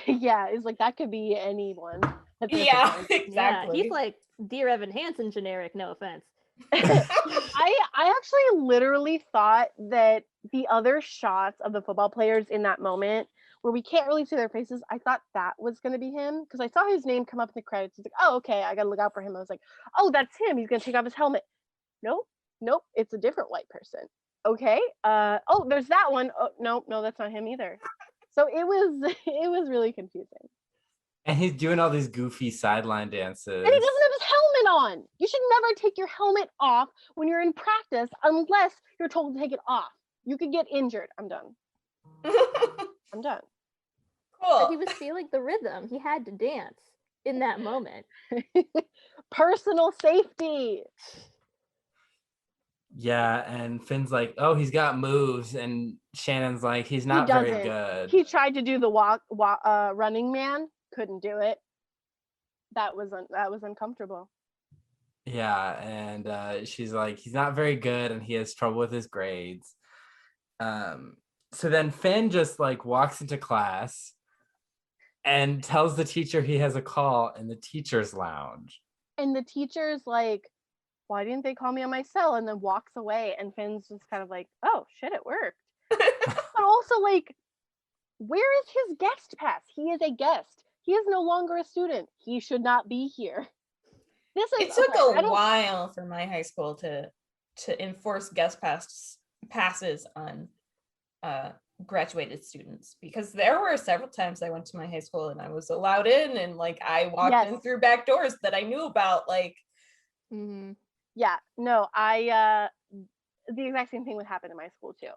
Yeah, it's like that could be anyone. Yeah, exactly. Yeah, he's like Dear Evan Hansen generic, no offense. I actually literally thought that the other shots of the football players in that moment where we can't really see their faces, I thought that was going to be him because I saw his name come up in the credits. It's like, oh, okay, I got to look out for him. I was like, oh, that's him. He's going to take off his helmet. Nope, it's a different white person. Okay. Oh, there's that one. Oh, no, that's not him either. So it was really confusing. And he's doing all these goofy sideline dances. And he doesn't have his helmet on. You should never take your helmet off when you're in practice unless you're told to take it off. You could get injured. I'm done. I'm done. Cool. But he was feeling the rhythm. He had to dance in that moment. Personal safety. Yeah, and Finn's like, oh, he's got moves, and Shannon's like, he's not very good. He tried to do the running man, couldn't do it. That was uncomfortable. Yeah, and she's like, he's not very good, and he has trouble with his grades. So then Finn just like walks into class and tells the teacher he has a call in the teacher's lounge. And the teacher's like, why didn't they call me on my cell? And then walks away, and Finn's just kind of like, oh shit, it worked. But also like, where is his guest pass? He is a guest. He is no longer a student. He should not be here. It took a while for my high school to enforce guest passes on graduated students, because there were several times I went to my high school and I was allowed in, and like I walked in through back doors that I knew about, like. Mm-hmm. Yeah, no, the exact same thing would happen in my school too.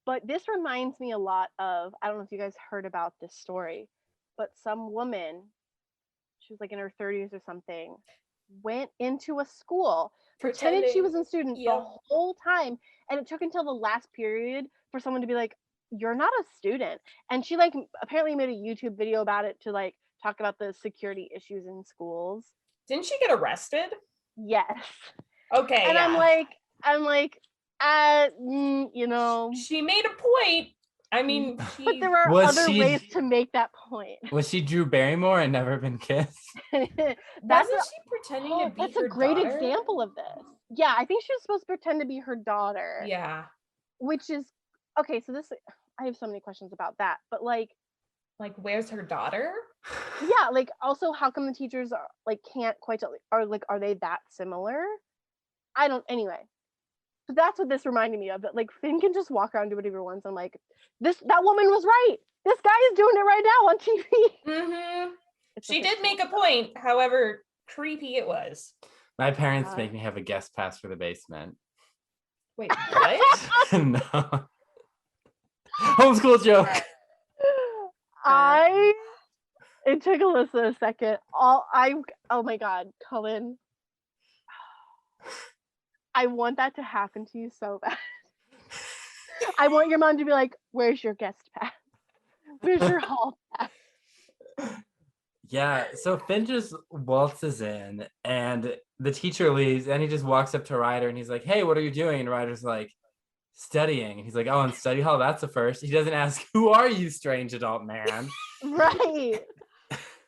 But this reminds me a lot of, I don't know if you guys heard about this story, but some woman, she was like in her 30s or something, went into a school, pretended she was a student the whole time, and it took until the last period for someone to be like, you're not a student. And she like apparently made a YouTube video about it to like talk about the security issues in schools. Didn't she get arrested? Yes. Okay. And yeah. I'm like, you know. She made a point. I mean, but there are other ways to make that point. Was she Drew Barrymore and never been kissed? Wasn't she pretending to be that's her a great daughter? example of this. Yeah, I think she was supposed to pretend to be her daughter. Yeah. Which is okay. So I have so many questions about that. But like, where's her daughter? Yeah, like also how come the teachers are like can't quite tell, are they that similar? Anyway. But that's what this reminded me of. That like Finn can just walk around and do whatever he wants. I'm like, that woman was right. This guy is doing it right now on TV. Mm-hmm. It's She a did fictional make a point, however creepy it was. My parents God. make me have a guest pass for the basement. Wait, what? No. Homeschool joke. It took Alyssa a second. Oh my God, Cullen. I want that to happen to you so bad. I want your mom to be like, where's your guest pass? Where's your hall pass? Yeah, so Finn just waltzes in and the teacher leaves and he just walks up to Ryder and he's like, hey, what are you doing? And Ryder's like, studying. And he's like, oh, in study hall, that's a first. He doesn't ask, who are you, strange adult man? Right.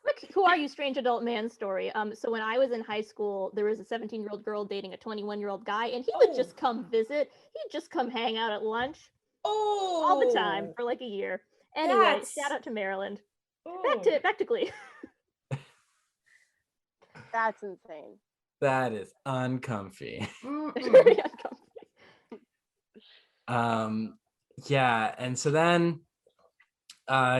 Quick, who are you, strange adult man story. So when I was in high school, there was a 17-year-old girl dating a 21-year-old guy, and he would just come visit. He'd just come hang out at lunch all the time for like a year. Anyway, shout out to Maryland. Back to Glee. That's insane. That is uncomfy. Very uncomfortable. Yeah, and so then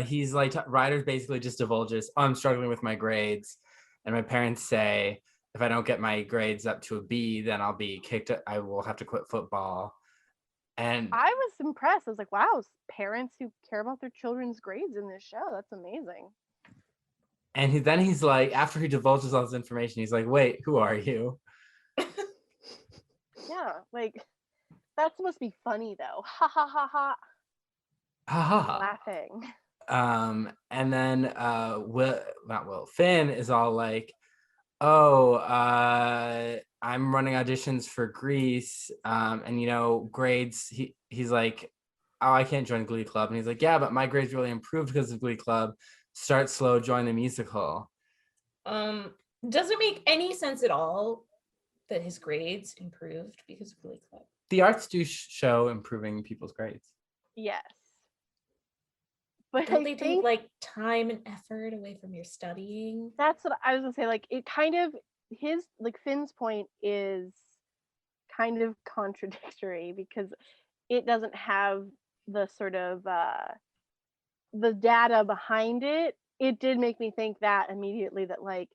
he's like, Ryder basically just divulges, oh, I'm struggling with my grades, and my parents say if I don't get my grades up to a B, then I'll be kicked. I will have to quit football. And I was impressed. I was like, wow, parents who care about their children's grades in this show. That's amazing. And then he's like, after he divulges all this information, he's like, wait, who are you? Yeah, like that's supposed to be funny though. Ha ha ha ha. Ha ha ha. Laughing. And then Finn is all like, oh, I'm running auditions for Grease, and grades. He's like, oh, I can't join Glee Club, and he's like, yeah, but my grades really improved because of Glee Club. Start slow, join the musical. Doesn't make any sense at all that his grades improved because of Glee Club. The arts do show improving people's grades. Yes. But Don't I they think take like time and effort away from your studying? that's what I was gonna say. Like it kind of Finn's point is kind of contradictory because it doesn't have the sort of the data behind it. It did make me think that immediately that like,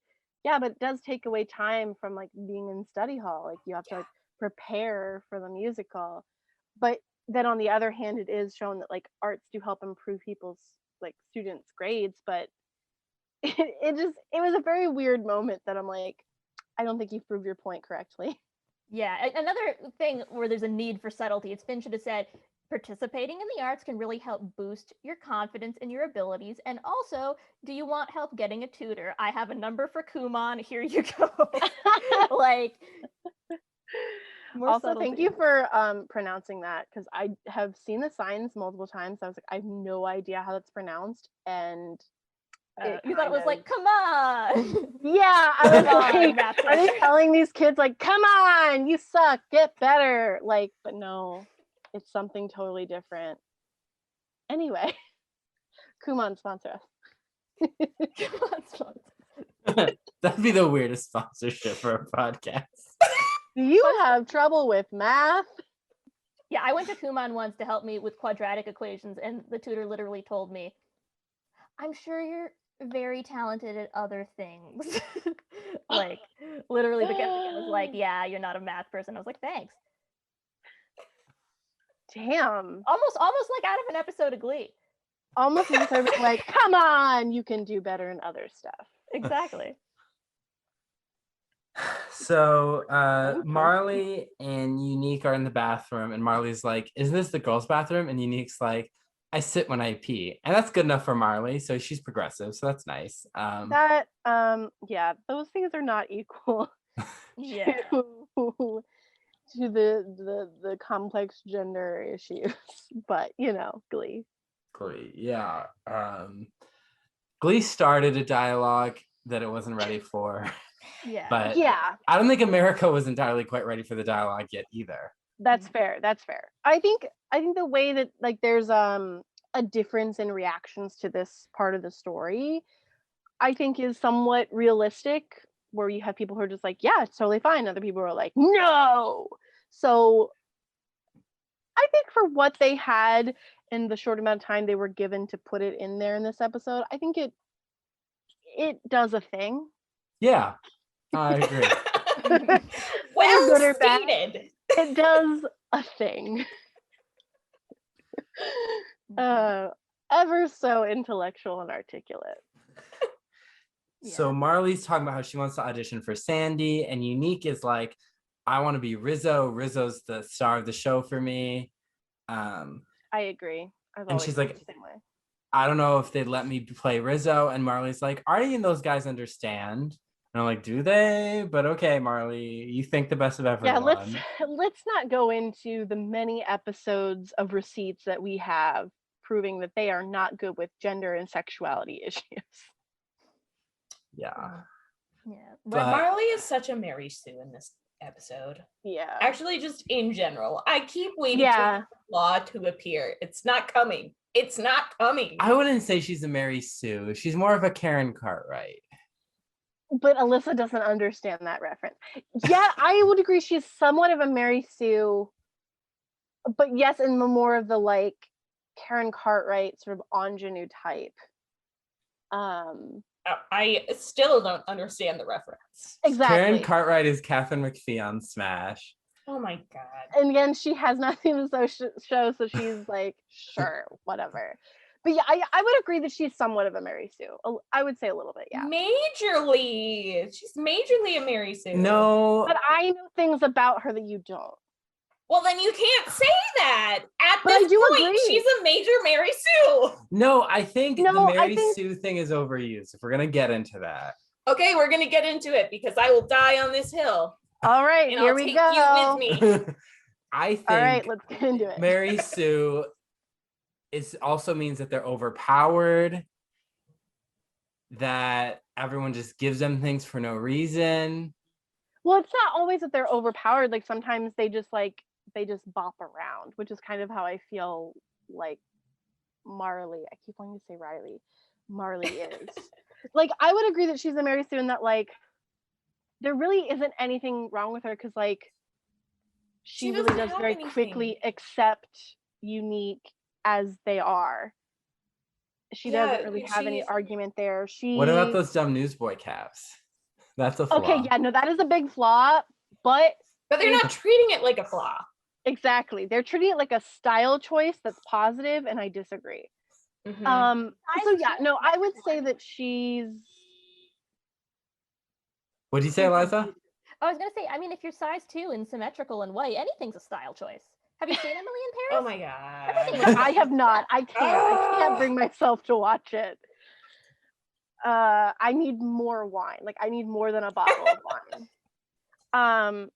yeah, but it does take away time from like being in study hall. Like you have to like prepare for the musical. But then on the other hand, it is shown that like arts do help improve people's like students' grades, but it was a very weird moment that I'm like, I don't think you've proved your point correctly. Yeah, another thing where there's a need for subtlety, it's Finn should have said, participating in the arts can really help boost your confidence in your abilities. And also, do you want help getting a tutor? I have a number for Kumon. Here you go. Like, also, thank you for pronouncing that because I have seen the signs multiple times. I was like, I have no idea how that's pronounced, and you thought it was like, come on. Yeah, I was like, are they telling these kids like, come on, you suck, get better? Like, but no, it's something totally different. Anyway, Kumon sponsor us. That'd be the weirdest sponsorship for a podcast. Do you have trouble with math? Yeah, I went to Kumon once to help me with quadratic equations, and the tutor literally told me, I'm sure you're very talented at other things. Like, literally, the kid was like, yeah, you're not a math person. I was like, thanks. Damn. Almost like out of an episode of Glee. Almost like, come on, you can do better in other stuff. Exactly. So Marley and Unique are in the bathroom, and Marley's like, isn't this the girls' bathroom? And Unique's like, I sit when I pee. And that's good enough for Marley. So she's progressive. So that's nice. Yeah, those things are not equal Yeah. to the complex gender issues. But Glee. Glee, yeah. Glee started a dialogue that it wasn't ready for. Yeah. But yeah, I don't think America was entirely quite ready for the dialogue yet either. that's fair. I think the way that like there's a difference in reactions to this part of the story, I think is somewhat realistic, where you have people who are just like, yeah, it's totally fine. Other people are like, no. So I think for what they had in the short amount of time they were given to put it in there in this episode, I think it does a thing. Yeah, I agree. Well good or bad. stated. It does a thing. Ever so intellectual and articulate. So Marley's talking about how she wants to audition for Sandy, and Unique is like, I want to be Rizzo. Rizzo's the star of the show for me. I agree. And she's like, I don't know if they'd let me play Rizzo. And Marley's like, Artie and those guys understand. And I'm like, do they? But okay, Marley, you think the best of everyone. Yeah, let's not go into the many episodes of receipts that we have proving that they are not good with gender and sexuality issues. Yeah. But Marley is such a Mary Sue in this episode. Yeah. Actually, just in general. I keep waiting for the flaw to appear. It's not coming. It's not coming. I wouldn't say she's a Mary Sue. She's more of a Karen Cartwright. But Alyssa doesn't understand that reference. Yeah, I would agree she's somewhat of a Mary Sue. But yes, in the more of the like Karen Cartwright sort of ingenue type. I still don't understand the reference. Exactly. Karen Cartwright is Catherine McPhee on Smash. Oh my God. And again, she has nothing to show, so she's like, sure, whatever. But yeah, I would agree that she's somewhat of a Mary Sue. I would say a little bit, yeah. Majorly. She's majorly a Mary Sue. No. But I know things about her that you don't. Well, then you can't say that. At But this I do point, agree. she's a major Mary Sue. No, I think the Mary Sue thing is overused. If we're going to get into that. Okay, we're going to get into it because I will die on this hill. All right, and here I'll we take go. you with me. I think all right, let's get into it. Mary Sue also means that they're overpowered, that everyone just gives them things for no reason. Well, it's not always that they're overpowered. Like sometimes they just bop around, which is kind of how I feel like Marley. I keep wanting to say Riley. Marley is. Like I would agree that she's a Mary Sue in that like there really isn't anything wrong with her because like she really does very quickly accept Unique as they are. She doesn't really have any argument there. What about those dumb newsboy caps? That's a flaw. Okay, yeah, no, that is a big flaw, but they're not treating it like a flaw. Exactly. They're treating it like a style choice that's positive, and I disagree. Mm-hmm. So yeah, no, I would say that she's. What did you say, Elyza? I was gonna say, I mean, if you're size 2 and symmetrical and white, anything's a style choice. Have you seen Emily in Paris? Oh my God. I have not. I can't bring myself to watch it. I need more wine. Like I need more than a bottle of wine.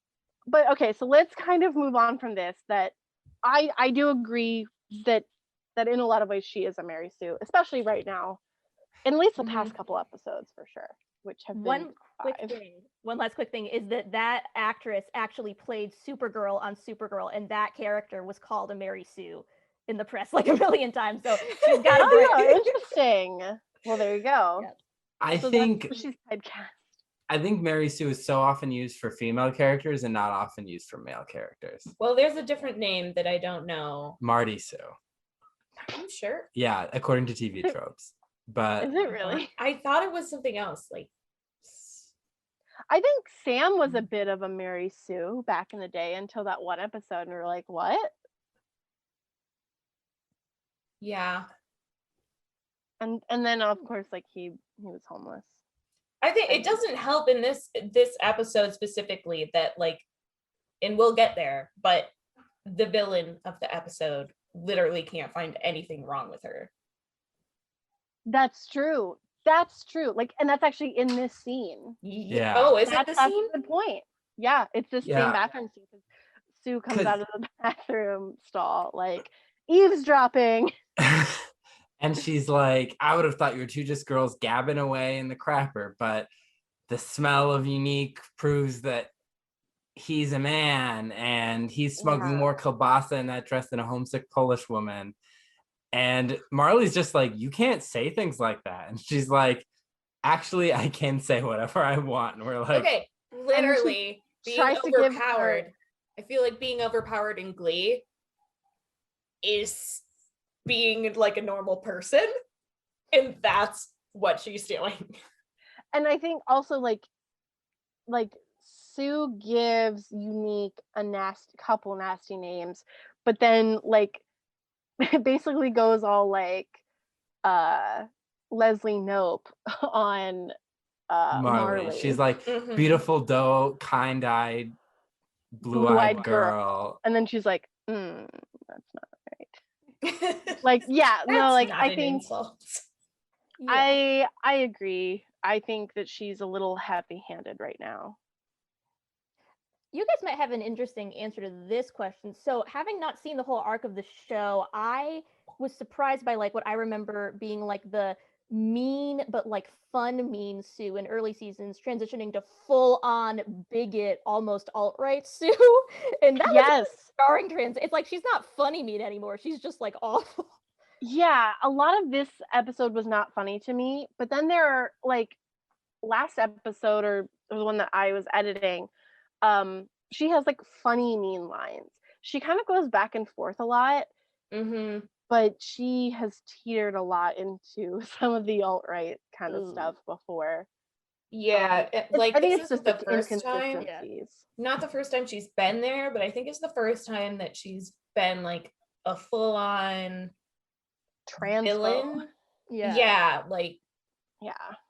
But okay, so let's kind of move on from this. That I do agree that in a lot of ways she is a Mary Sue, especially right now, at least the past couple episodes for sure, which have been One last quick thing is that actress actually played Supergirl on Supergirl, and that character was called a Mary Sue in the press like a million times. So she's got a break. Interesting. Well, there you go. Yes. I think she's typecast. I think Mary Sue is so often used for female characters and not often used for male characters. Well, there's a different name that I don't know. Marty Sue. Are you sure? Yeah, according to TV tropes. But is it really? I thought it was something else. Like I think Sam was a bit of a Mary Sue back in the day until that one episode, and we were like, what? Yeah. And then of course like he was homeless. I think it doesn't help in this episode specifically that like, and we'll get there, but the villain of the episode literally can't find anything wrong with her. That's true. Like, and that's actually in this scene. Yeah. Oh, is that the That's scene? a good point. Yeah, it's this same bathroom scene. Sue comes out of the bathroom stall, like eavesdropping. And she's like, I would have thought you were two just girls gabbing away in the crapper, but the smell of Unique proves that he's a man and he's smuggling more kielbasa in that dress than a homesick Polish woman. And Marley's just like, you can't say things like that. And she's like, actually, I can say whatever I want. And we're like, okay, literally being tries to give overpowered. I feel like being overpowered in Glee is being like a normal person, and that's what she's doing. And I think also like Sue gives Unique a couple nasty names, but then like it basically goes all like Leslie Nope on Marley. She's like beautiful doe, kind-eyed, blue-eyed girl. And then she's like, that's not right. Like, yeah, no, like I think I agree. I think that she's a little heavy-handed right now. You guys might have an interesting answer to this question. So, having not seen the whole arc of the show, I was surprised by like what I remember being like the mean but like fun mean Sue in early seasons, transitioning to full-on bigot, almost alt-right Sue. And that was a starring trans. It's like she's not funny mean anymore. She's just like awful. Yeah, a lot of this episode was not funny to me, but then there are like last episode or the one that I was editing, she has like funny mean lines. She kind of goes back and forth a lot, but she has teetered a lot into some of the alt-right kind of stuff before. Yeah, I think it's just the first time. inconsistencies. Not the first time she's been there, but I think it's the first time that she's been like a full-on villain. Yeah, like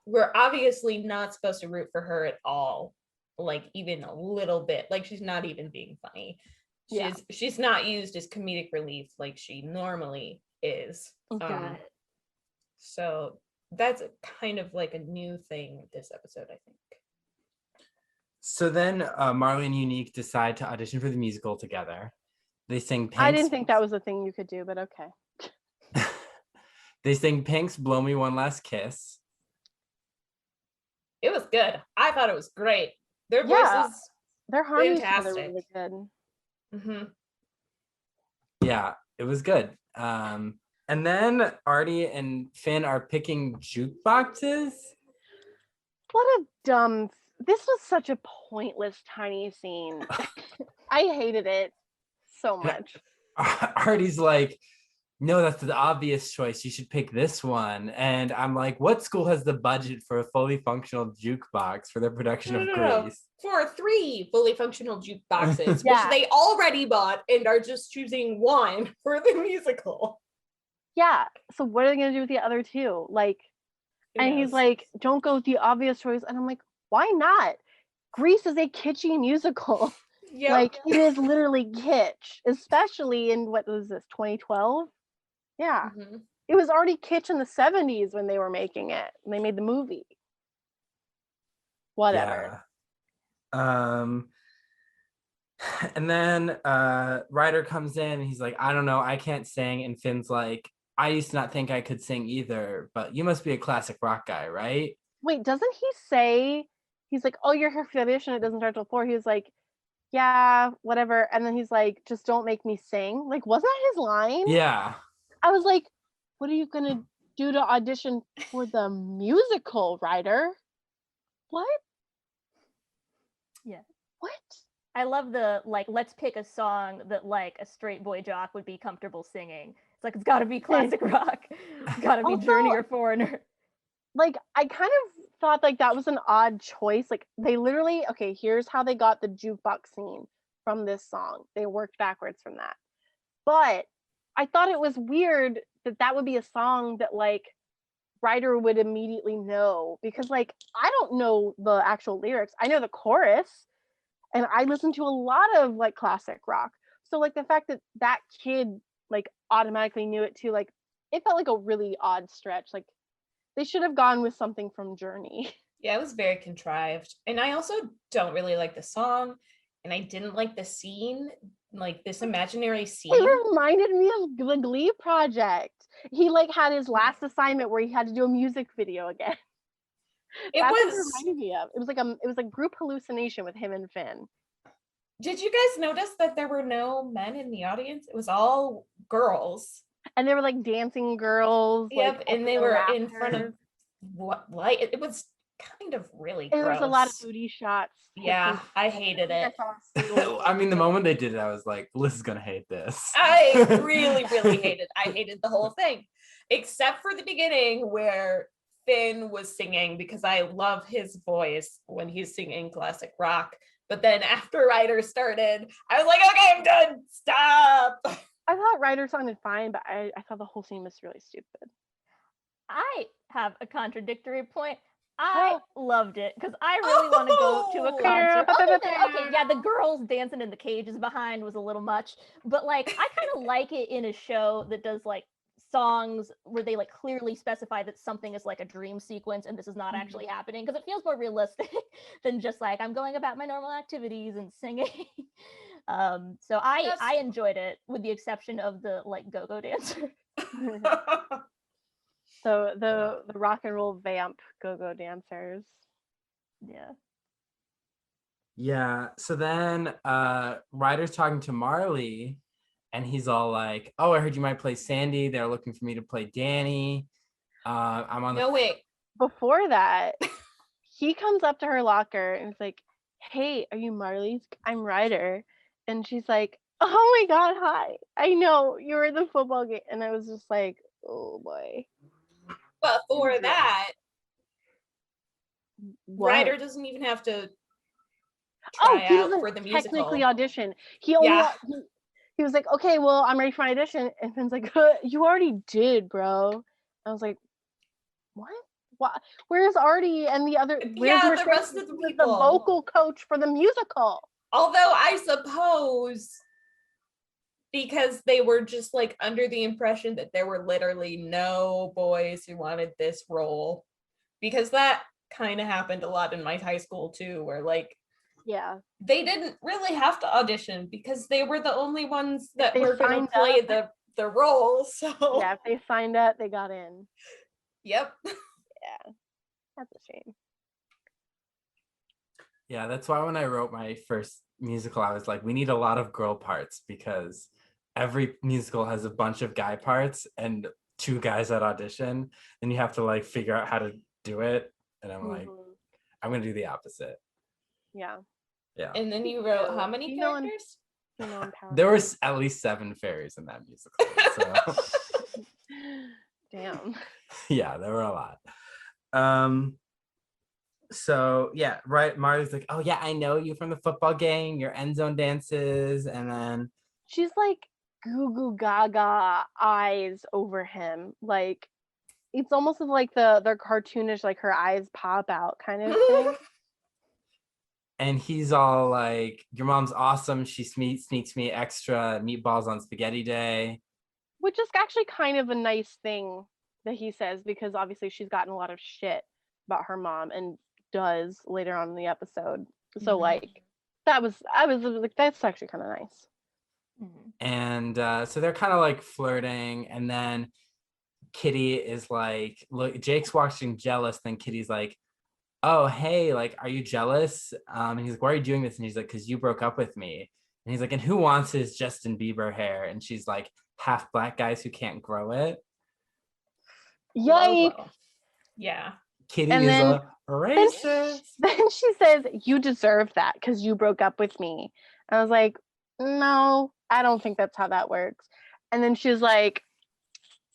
we're obviously not supposed to root for her at all, like even a little bit. Like she's not even being funny. She's not used as comedic relief like she normally is. So that's kind of like a new thing this episode, I think. So then Marley and Unique decide to audition for the musical together. They sing Pink's... I didn't think that was a thing you could do, but okay. They sing Pink's Blow Me One Last Kiss. It was good. I thought it was great. Their voices, their harmonies fantastic. Were really good. Yeah, it was good. And then Artie and Finn are picking jukeboxes. What a dumb... This was such a pointless tiny scene. I hated it so much. Artie's like, no, that's the obvious choice. You should pick this one. And I'm like, what school has the budget for a fully functional jukebox for their production of Grease? For 3 fully functional jukeboxes, which they already bought and are just choosing one for the musical. Yeah. So what are they going to do with the other 2? Like, and he's like, don't go with the obvious choice. And I'm like, why not? Grease is a kitschy musical. Like, it is literally kitsch, especially in what was this, 2012? Yeah. It was already kitsch in the 70s when they were making it. And they made the movie. Whatever. And then Ryder comes in and he's like, I don't know, I can't sing. And Finn's like, I used to not think I could sing either, but you must be a classic rock guy, right? Wait, doesn't he say, he's like, oh, you're here for the audition, it doesn't start till 4. He was like, yeah, whatever. And then he's like, just don't make me sing. Like, wasn't that his line? Yeah. I was like, what are you gonna do to audition for the musical, Ryder? What? Yeah. What? I love the, like, let's pick a song that, like, a straight boy jock would be comfortable singing. It's like, it's gotta be classic rock. It's gotta be Also, Journey or Foreigner. Like, I kind of thought, like, that was an odd choice. Like, they literally, okay, here's how they got the jukebox scene from this song. They worked backwards from that. But I thought it was weird that that would be a song that, like, Ryder would immediately know. Because, like, I don't know the actual lyrics. I know the chorus. And I listen to a lot of, like, classic rock. So, like, the fact that that kid, like, automatically knew it too, like, it felt like a really odd stretch. Like, they should have gone with something from Journey. Yeah, it was very contrived. And I also don't really like the song. And I didn't like the scene, like this imaginary scene. It reminded me of the Glee project. He like had his last assignment where he had to do a music video again. That's what it reminded me of. It was like group hallucination with him and Finn. Did you guys notice that there were no men in the audience? It was all girls. And they were like dancing girls. Yep, like, and they were in front of what light? It was kind of really And gross. there was a lot of booty shots. Yeah, I hated it. I mean, the moment they did it, I was like, Alyssa's gonna hate this. I really, really hated. I hated the whole thing, except for the beginning where Finn was singing, because I love his voice when he's singing classic rock. But then after Ryder started, I was like, okay, I'm done. Stop. I thought Ryder sounded fine, but I thought the whole scene was really stupid. I have a contradictory point. I loved it because I really want to go to a concert. Okay, yeah, the girls dancing in the cages behind was a little much, but like I kind of like it in a show that does like songs where they like clearly specify that something is like a dream sequence and this is not actually happening, because it feels more realistic than just like I'm going about my normal activities and singing. So I enjoyed it with the exception of the like go-go dancer. So the rock and roll vamp go-go dancers. Yeah. Yeah. So then Ryder's talking to Marley and he's all like, oh, I heard you might play Sandy. They're looking for me to play Danny. I'm on No, wait. Before that, he comes up to her locker and is like, hey, are you Marley's? I'm Ryder. And she's like, oh my God, hi. I know you were in the football game. And I was just like, oh boy. But for that, What? Ryder doesn't even have to try out for the musical. Technically audition. He was like, okay, well, I'm ready for my audition. And Finn's like, you already did, bro. I was like, what? Where's Artie and the other? Where's Yeah, Mercedes? the rest of the The people. vocal coach for the musical. Although I suppose because they were just like under the impression that there were literally no boys who wanted this role, because that kind of happened a lot in my high school too, where like they didn't really have to audition because they were the only ones that were going to play the role. So yeah, if they signed up, they got in. Yep. Yeah, that's a shame. Yeah, that's why when I wrote my first musical, I was like, we need a lot of girl parts because every musical has a bunch of guy parts and 2 guys at audition, and you have to like figure out how to do it. And I'm like, I'm gonna do the opposite. Yeah. Yeah. And then you wrote how many characters? There was at least 7 fairies in that musical. So. Damn. Yeah, there were a lot. So yeah, right. Marley's like, oh yeah, I know you from the football game, your end zone dances, and then she's like goo goo gaga eyes over him. Like it's almost like they're cartoonish, like her eyes pop out kind of thing. And he's all like, your mom's awesome. She sneaks me extra meatballs on spaghetti day. Which is actually kind of a nice thing that he says, because obviously she's gotten a lot of shit about her mom and does later on in the episode. So like I was like, that's actually kind of nice. And so they're kind of like flirting, and then Kitty is like, look, Jake's watching jealous, then Kitty's like, oh hey, like, are you jealous? And he's like, why are you doing this? And he's like, because you broke up with me. And he's like, and who wants his Justin Bieber hair? And she's like, half black guys who can't grow it. Yikes. Yeah. Kitty is a racist. Then she says, you deserve that because you broke up with me. I was like, no, I don't think that's how that works. And then she's like,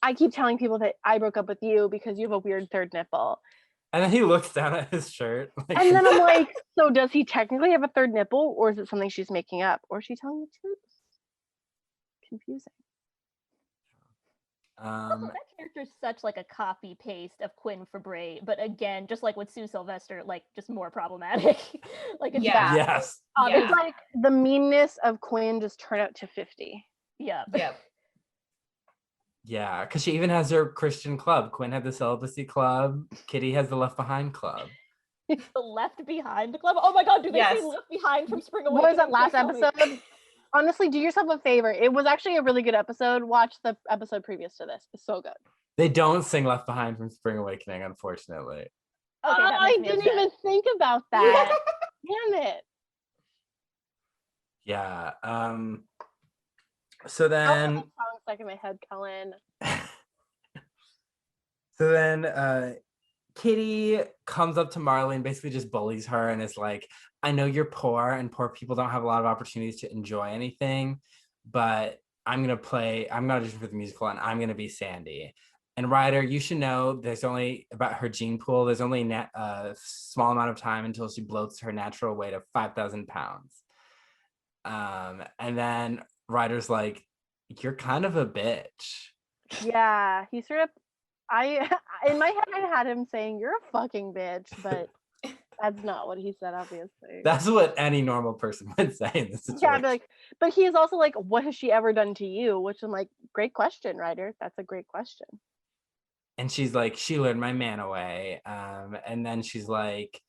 I keep telling people that I broke up with you because you have a weird third nipple. And then he looks down at his shirt. Like, and then I'm like, so does he technically have a third nipple, or is it something she's making up? Or is she telling the truth? Confusing. Also, that character is such like a copy paste of Quinn Fabray, but again, just like with Sue Sylvester, like just more problematic. Like it's bad. Yes. It's like the meanness of Quinn just turned out to 50. Yeah. Yep. Yeah, because she even has her Christian club. Quinn had the celibacy club. Kitty has the Left Behind club. The Left Behind club? Oh my God, do they say Left Behind from Spring Awakening? What was that last episode? Honestly, do yourself a favor. It was actually a really good episode. Watch the episode previous to this. It's so good. They don't sing Left Behind from Spring Awakening, unfortunately. Okay, I didn't even think about that. Damn it. Yeah. So then song stuck in my head, Cullen. So then Kitty comes up to Marley and basically just bullies her and is like, I know you're poor and poor people don't have a lot of opportunities to enjoy anything, but I'm going to audition for the musical and I'm going to be Sandy. And Ryder, you should know there's only about her gene pool. There's only a small amount of time until she bloats her natural weight of 5,000 pounds. And then Ryder's like, you're kind of a bitch. Yeah, he sort of. In my head, I had him saying, "You're a fucking bitch," but that's not what he said, obviously. That's what any normal person would say in this situation. Yeah, but he is also like, "What has she ever done to you?" Which I'm like, great question, Ryder. That's a great question. And she's like, she lured my man away. And then she's like,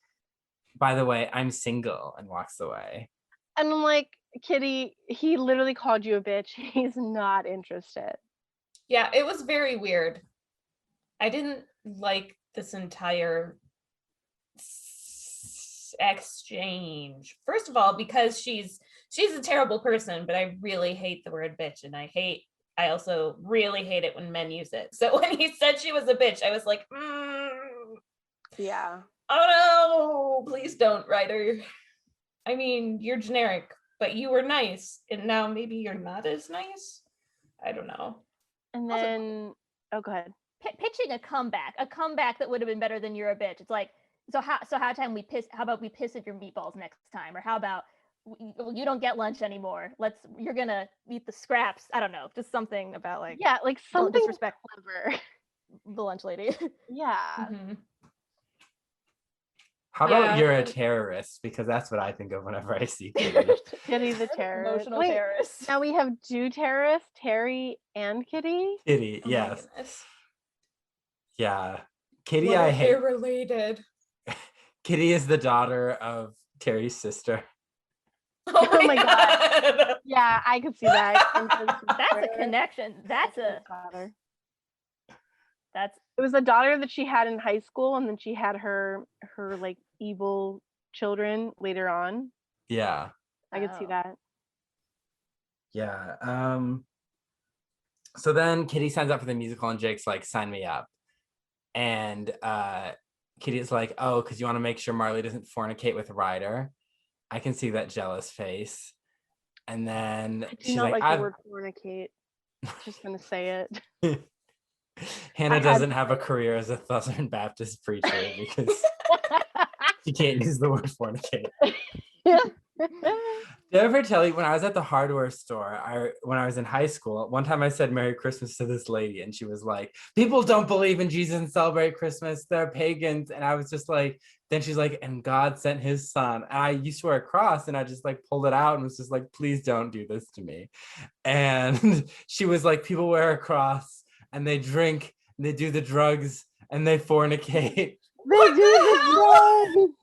by the way, I'm single, and walks away. And I'm like, Kitty, he literally called you a bitch. He's not interested. Yeah, it was very weird. I didn't like this entire exchange. First of all, because she's a terrible person, but I really hate the word bitch, and I also really hate it when men use it. So when he said she was a bitch, I was like, Yeah. oh no, please don't, Ryder. I mean, you're generic, but you were nice, and now maybe you're not as nice. I don't know. And then, go ahead. Pitching a comeback that would have been better than you're a bitch. It's like, how about we piss at your meatballs next time? Or how about you don't get lunch anymore. You're gonna eat the scraps. I don't know, just something about like, yeah, like something disrespect clever. the lunch lady. Yeah. Mm-hmm. How about you're a terrorist? Because that's what I think of whenever I see Kitty. Kitty the terrorist. Emotional terrorist. Now we have two terrorists, Terry and Kitty. Kitty, Oh yes. Yeah. Kitty, what I if hate. they're related. Kitty is the daughter of Terry's sister. Oh my god. Yeah, I could see that. That's a connection. It was a daughter that she had in high school, and then she had her like evil children later on. Yeah. I could see that. Yeah. So then Kitty signs up for the musical and Jake's like, sign me up. And Kitty's like, oh, because you want to make sure Marley doesn't fornicate with Ryder. I can see that jealous face. And then she's like, the word fornicate. Just gonna say it. Hannah doesn't have a career as a Southern Baptist preacher because she can't use the word fornicate. Did I ever tell you when I was at the hardware store, when I was in high school, one time I said Merry Christmas to this lady and she was like, people don't believe in Jesus and celebrate Christmas, they're pagans. And I was just like, then she's like, and God sent his son. And I used to wear a cross and I just like pulled it out and was just like, please don't do this to me. And she was like, people wear a cross and they drink and they do the drugs and they fornicate. They do the drugs.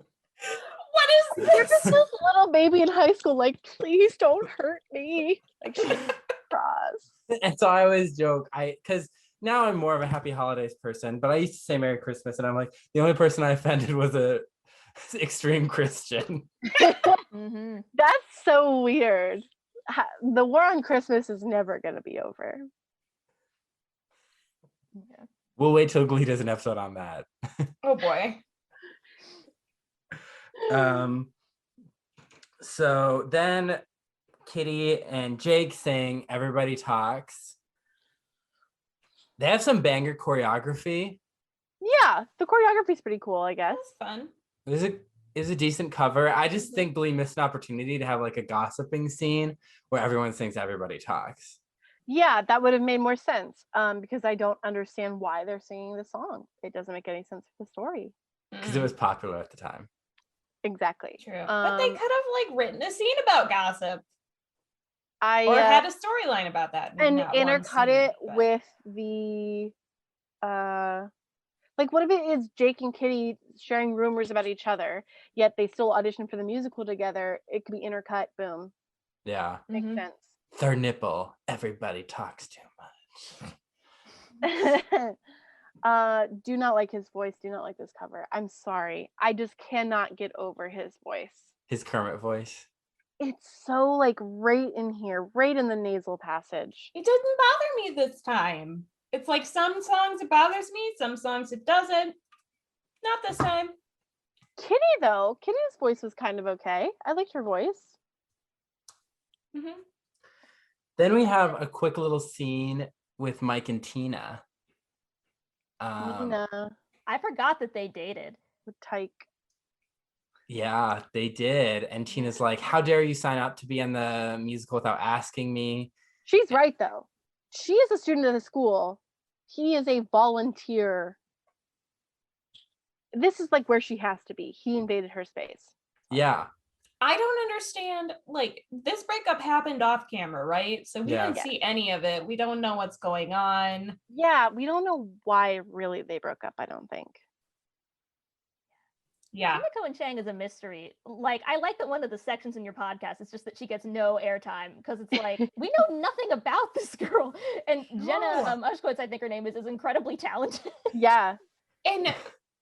What is You're just this little baby in high school, like, please don't hurt me. Like, she's cross. And so I always joke, because now I'm more of a happy holidays person, but I used to say Merry Christmas and I'm like, the only person I offended was a extreme Christian. Mm-hmm. That's so weird. The war on Christmas is never going to be over. Yeah. We'll wait till Glee does an episode on that. Oh boy. So then Kitty and Jake sing Everybody Talks. They have some banger choreography. Yeah, the choreography's pretty cool, I guess. That's fun. It was a decent cover. I just think Glee missed an opportunity to have like a gossiping scene where everyone sings Everybody Talks. Yeah, that would have made more sense. Because I don't understand why they're singing the song. It doesn't make any sense for the story. Because it was popular at the time. Exactly. True. But they could have like written a scene about gossip. Or had a storyline about that. And intercut it with the like what if it is Jake and Kitty sharing rumors about each other, yet they still audition for the musical together? It could be intercut, boom. Yeah. Makes sense. Their nipple. Everybody talks too much. Do not like his voice, do not like this cover. I'm sorry. I just cannot get over his voice. His Kermit voice. It's so like right in here, right in the nasal passage. It didn't bother me this time. It's like some songs it bothers me, some songs it doesn't. Not this time. Kitty, though, Kitty's voice was kind of okay. I liked her voice. Mhm. Then we have a quick little scene with Mike and Tina. Nina I forgot that they dated. with Tyke. Yeah, they did. And Tina's like, how dare you sign up to be in the musical without asking me? She's right, though. She is a student of the school. He is a volunteer. This is like where she has to be. He invaded her space. Yeah. I don't understand. Like, this breakup happened off camera, right? So we didn't Yes. see any of it. We don't know what's going on. Yeah, we don't know why really they broke up, I don't think. Yeah. Tina Cohen-Chang is a mystery. Like, I like that one of the sections in your podcast is just that she gets no airtime because it's like, we know nothing about this girl. And Jenna No. Ushkowitz, I think her name is incredibly talented. Yeah. And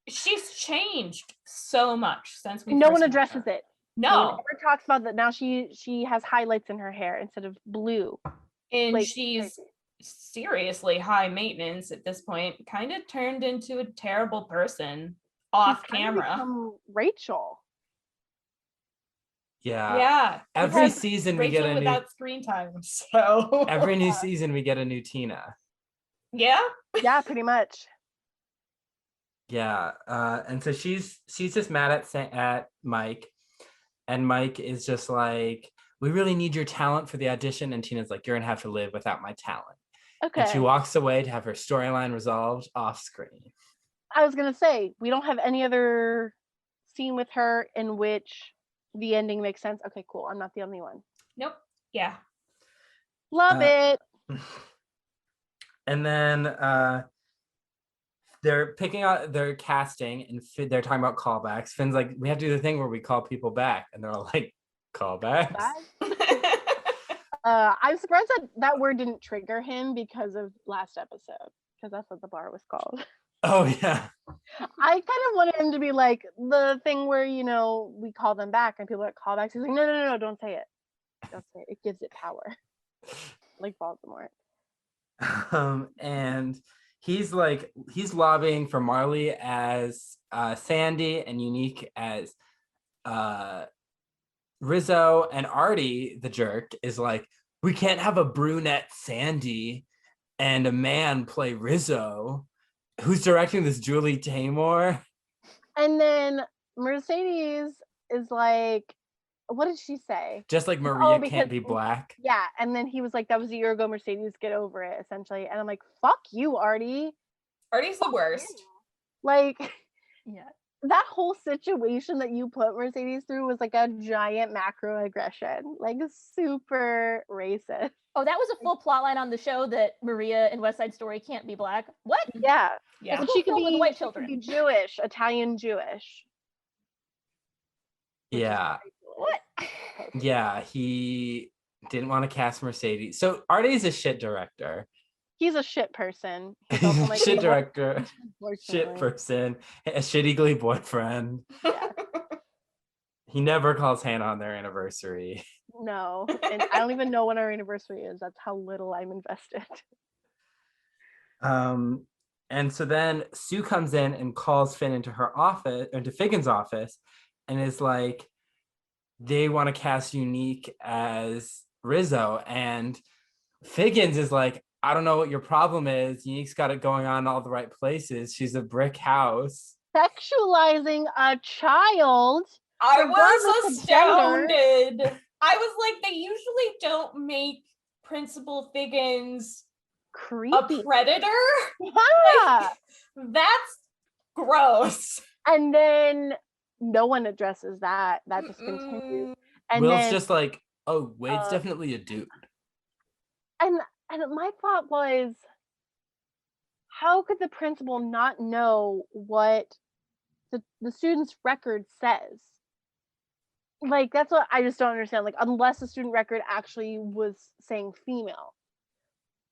she's changed so much since we No first one met addresses her. it. No. No one ever talks about that. Now she has highlights in her hair instead of blue. And Like, she's crazy. seriously high maintenance at this point, kind of turned into a terrible person off She's kind of camera. become Rachel. Yeah. Yeah. Every Because season we get Rachel a new without screen time. So every new season we get a new Tina. yeah. Yeah, pretty much. Yeah. And so she's just mad at Mike. And Mike is just like, we really need your talent for the audition. And Tina's like, you're gonna have to live without my talent. Okay. And she walks away to have her storyline resolved off screen. I was gonna say we don't have any other scene with her in which the ending makes sense. Okay, cool. I'm not the only one. Nope. Yeah. Love it. And then they're picking out their casting and they're talking about callbacks. Finn's like, we have to do the thing where we call people back. And they're all like, callbacks? I'm surprised that word didn't trigger him because of last episode, because that's what the bar was called. Oh, yeah. I kind of wanted him to be like the thing where, we call them back and people are callbacks. He's like, no, don't say it. Don't say it. It gives it power. Like Voldemort. And he's lobbying for Marley as Sandy and Unique as Rizzo, and Artie, the jerk, is like, we can't have a brunette Sandy and a man play Rizzo. Who's directing this? Julie Taymor? And then Mercedes is like, what did she say? Just like Maria because- can't be black. Yeah, and then he was like, that was a year ago, Mercedes, get over it, essentially. And I'm like, fuck you, Artie. Artie's the worst. Like, Yeah. that whole situation that you put Mercedes through was like a giant macroaggression, like super racist. Oh, that was a full plot line on the show that Maria in West Side Story can't be black. What? Yeah. Yeah. And she could filled with be, white she could children. be Jewish, Italian Jewish. Yeah. What? Yeah, he didn't want to cast Mercedes. So Artie's a shit director. He's a shit person. He's He's also a my shit favorite, director, shit unfortunately. person, a shitty Glee boyfriend. Yeah. He never calls Hannah on their anniversary. No. And I don't even know when our anniversary is. That's how little I'm invested. And so then Sue comes in and calls Finn into her office, into Figgins' office, and is like, they want to cast Unique as Rizzo. And Figgins is like, I don't know what your problem is. Unique's got it going on in all the right places. She's a brick house. Sexualizing a child. I Regardless was of gender. astounded. I was like, they usually don't make Principal Figgins Creepy. a predator. Yeah. That's gross. And then no one addresses that. That just continues. Mm-mm. And Will's then, just like, oh, Wade's definitely a dude. and my thought was, how could the principal not know what the student's record says? Like, that's what I just don't understand. Like, unless the student record actually was saying female.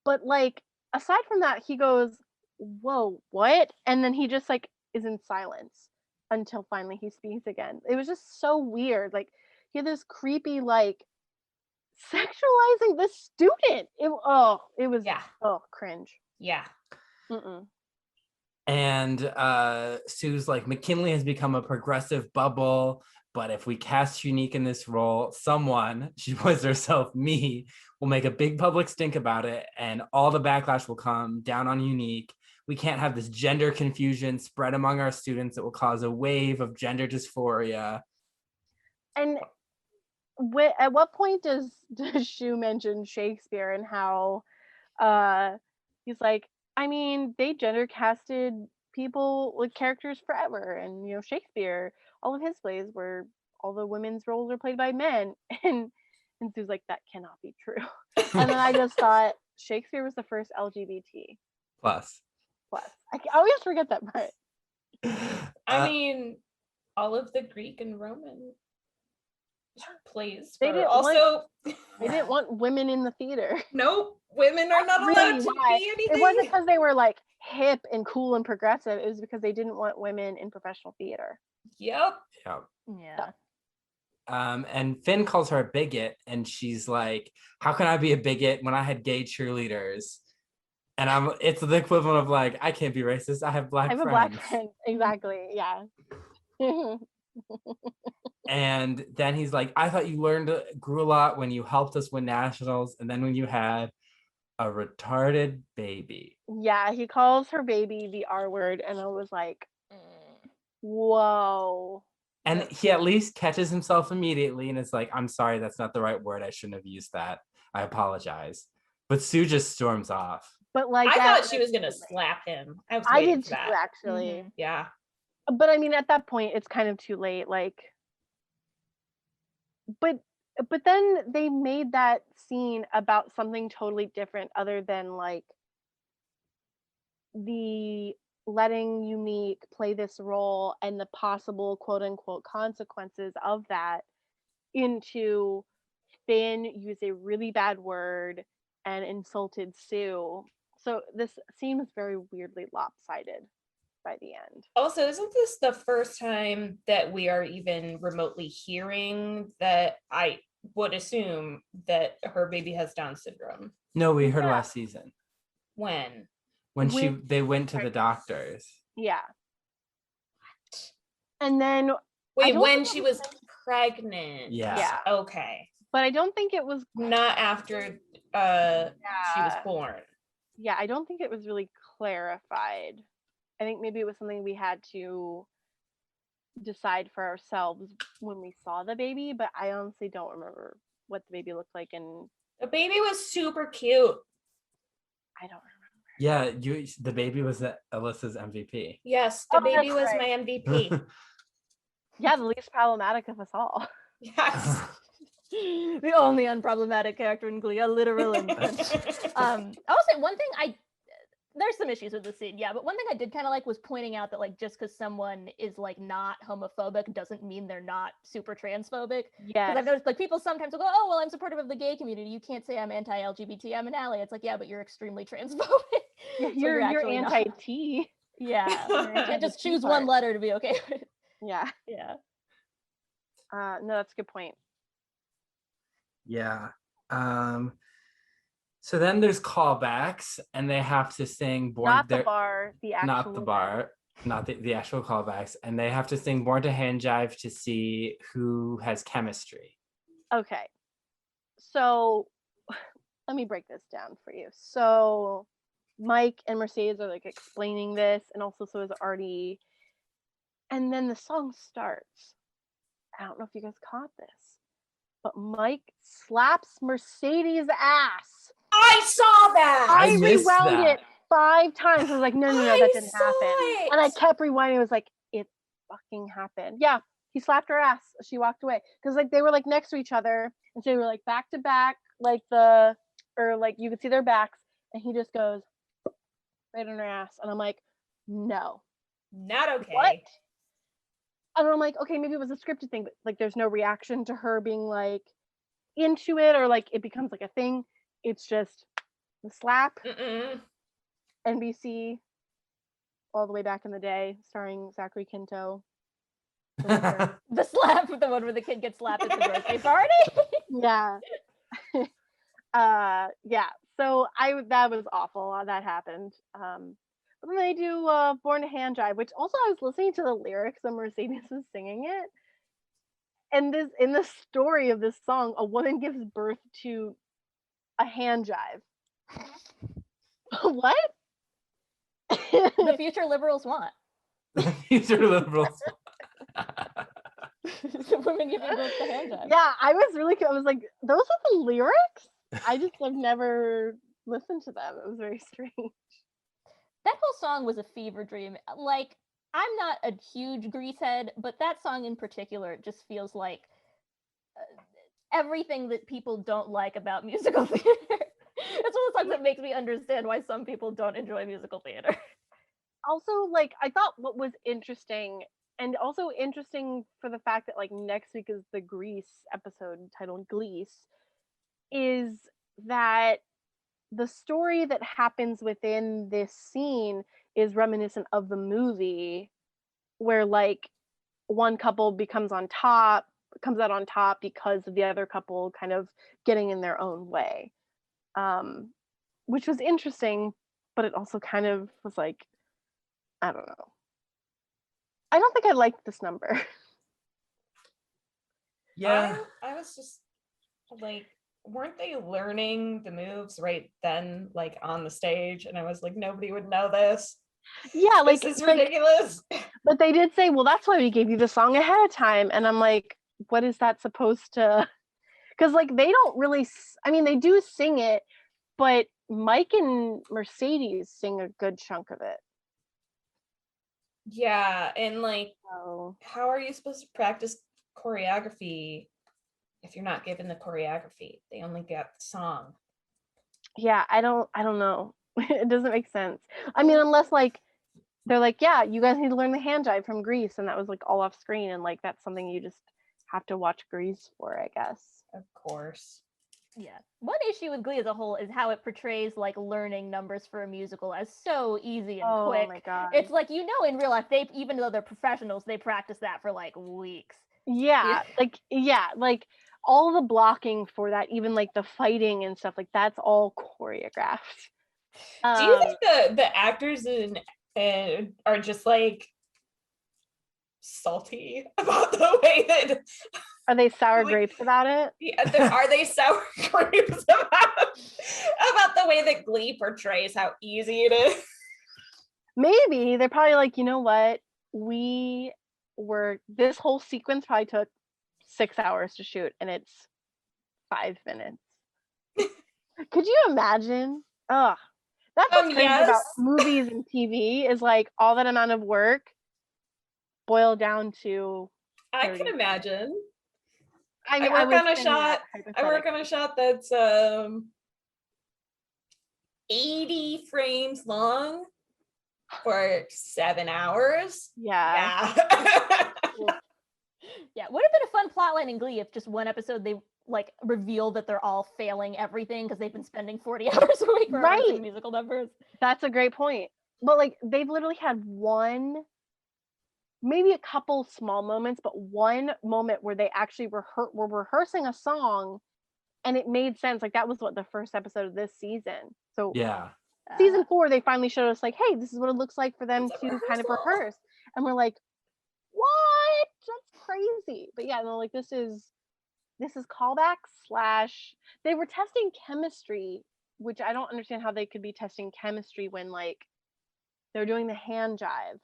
But like, aside from that, he goes, whoa, what? And then he just like is in silence until finally he speaks again. It was just so weird. Like, he had this creepy, like, sexualizing the student. It was Yeah. cringe. Yeah. Mm-mm. And Sue's like, McKinley has become a progressive bubble, but if we cast Unique in this role, someone, she was herself, me, will make a big public stink about it, and all the backlash will come down on Unique. We can't have this gender confusion spread among our students. It will cause a wave of gender dysphoria. And at what point does Shu mention Shakespeare and how he's like, I mean, they gender casted people with characters forever, and Shakespeare, all of his plays were all the women's roles are played by men, and Sue's like, that cannot be true. And then I just thought Shakespeare was the first LGBT Plus. I always forget that part. I mean, all of the Greek and Roman plays They were also they didn't want women in the theater. Nope, women are not allowed to be anything. It wasn't because they were like hip and cool and progressive. It was because they didn't want women in professional theater. Yep. Yeah. And Finn calls her a bigot, and she's like, how can I be a bigot when I had gay cheerleaders? And it's the equivalent of like, I can't be racist, I have black friends. A black friend. Exactly. Yeah. And then he's like, I thought you grew a lot when you helped us win nationals, and then when you had a retarded baby. Yeah, he calls her baby the R word, and I was like, whoa. And he at least catches himself immediately and is like, I'm sorry, that's not the right word. I shouldn't have used that. I apologize. But Sue just storms off. But like, I thought she was gonna slap him. I did too, actually. Mm-hmm. Yeah. But I mean, at that point, it's kind of too late. Like, but then they made that scene about something totally different, other than like the letting Unique play this role and the possible quote unquote consequences of that, into Finn used a really bad word and insulted Sue. So this seems very weirdly lopsided by the end. Also, isn't this the first time that we are even remotely hearing that? I would assume that her baby has Down syndrome. No, we heard last season. When They went to the doctors. Yeah. And then when she was pregnant. Yeah. Okay. But I don't think it was not after she was born. Yeah, I don't think it was really clarified. I think maybe it was something we had to decide for ourselves when we saw the baby, but I honestly don't remember what the baby looked like. And the baby was super cute. I don't remember. Yeah, the baby was Alyssa's MVP. Yes, the baby was my MVP. Yeah, the least problematic of us all. Yes. The only unproblematic character in Glee, a literal infant. I will say one thing there's some issues with the scene, yeah, but one thing I did kind of like was pointing out that like just because someone is like not homophobic doesn't mean they're not super transphobic. Yeah, because I've noticed like people sometimes will go, oh well, I'm supportive of the gay community, you can't say I'm anti-LGBT, I'm an ally. It's like, yeah, but you're extremely transphobic. Yeah, So you're anti-T. Not. Yeah, you can't just choose one letter to be okay with. Yeah. No, that's a good point. Yeah. So then there's callbacks, and they have to sing Born Not the bar, the actual not the bar, not the actual callbacks, and they have to sing Born to Hand Jive to see who has chemistry. Okay. So let me break this down for you. So Mike and Mercedes are like explaining this, and also so is Artie. And then the song starts. I don't know if you guys caught this, but Mike slaps Mercedes' ass. I saw that. I rewound it 5 times. I was like, no, that didn't happen. And I kept rewinding. It was like, it fucking happened. Yeah, he slapped her ass. She walked away because like they were like next to each other, and so they were like back to back, like you could see their backs, and he just goes right on her ass, and I'm like, no, not okay. What? And I'm like, okay, maybe it was a scripted thing, but like there's no reaction to her being like into it, or like it becomes like a thing. It's just the slap. NBC all the way back in the day, starring Zachary Quinto. The slap, the one where the kid gets slapped at the birthday party. Yeah. Yeah. So that was awful. That happened. But then they do Born to Hand Jive, which also I was listening to the lyrics and Mercedes was singing it. And this in the story of this song, a woman gives birth to a hand jive. What? The future liberals want. These are liberals. Women giving birth to hand jive. Yeah, I was like, those are the lyrics? I've never listened to them. It was very strange. That whole song was a fever dream. Like, I'm not a huge Grease head, but that song in particular just feels like everything that people don't like about musical theater. It's one of the songs that makes me understand why some people don't enjoy musical theater. Also, like, I thought what was interesting, and also interesting for the fact that, like, next week is the Grease episode titled Gleese, is that the story that happens within this scene is reminiscent of the movie, where, like, one couple comes out on top because of the other couple kind of getting in their own way, which was interesting, but it also kind of was like, I don't know. I don't think I liked this number. Yeah. I was just like, weren't they learning the moves right then, like on the stage? And I was like, nobody would know this. Yeah, like, This is ridiculous. But they did say, well, that's why we gave you the song ahead of time. And I'm like, what is that supposed to? Because, like, they don't really, I mean, they do sing it, but Mike and Mercedes sing a good chunk of it. Yeah, and like, So, how are you supposed to practice choreography if you're not given the choreography? They only got the song. yeah, I don't know. It doesn't make sense. I mean, unless, like, they're like, yeah, you guys need to learn the hand jive from Grease, and that was, like, all off screen, and, like, that's something you just have to watch Grease for, I guess. Of course. Yeah. One issue with Glee as a whole is how it portrays like learning numbers for a musical as so easy and quick. Oh my god. It's like, you know, in real life, even though they're professionals, they practice that for like weeks. Yeah, like all the blocking for that, even like the fighting and stuff, like that's all choreographed. Do you think the actors are just like salty about the way that Are they sour grapes about it? are they sour grapes about the way that Glee portrays how easy it is? Maybe they're probably like, you know what? This whole sequence probably took 6 hours to shoot, and it's 5 minutes. Could you imagine? Ugh. That's what's crazy about Yes. movies and TV is like all that amount of work boiled down to I 30 can imagine. I mean, I work on hypothetically. a shot that's 80 frames long for 7 hours. Yeah. Yeah, would have been a fun plotline in Glee if just one episode they like reveal that they're all failing everything because they've been spending 40 hours a week rehearsing musical numbers. That's a great point. But like they've literally had maybe a couple small moments, but one moment where they actually were rehearsing a song and it made sense. Like that was the first episode of this season. So Yeah. Season 4, they finally showed us like, hey, this is what it looks like for them to kind of rehearse. And we're like, what? That's crazy. But yeah, no, like this is callback / they were testing chemistry, which I don't understand how they could be testing chemistry when like they're doing the hand jive,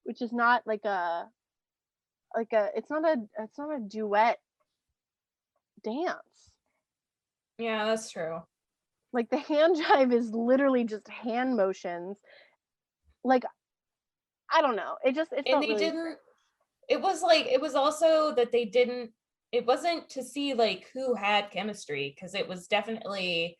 which is not it's not a duet dance. Yeah, that's true. Like the hand jive is literally just hand motions. Like I don't know. It felt really didn't. It was also that they didn't. It wasn't to see like who had chemistry because it was definitely.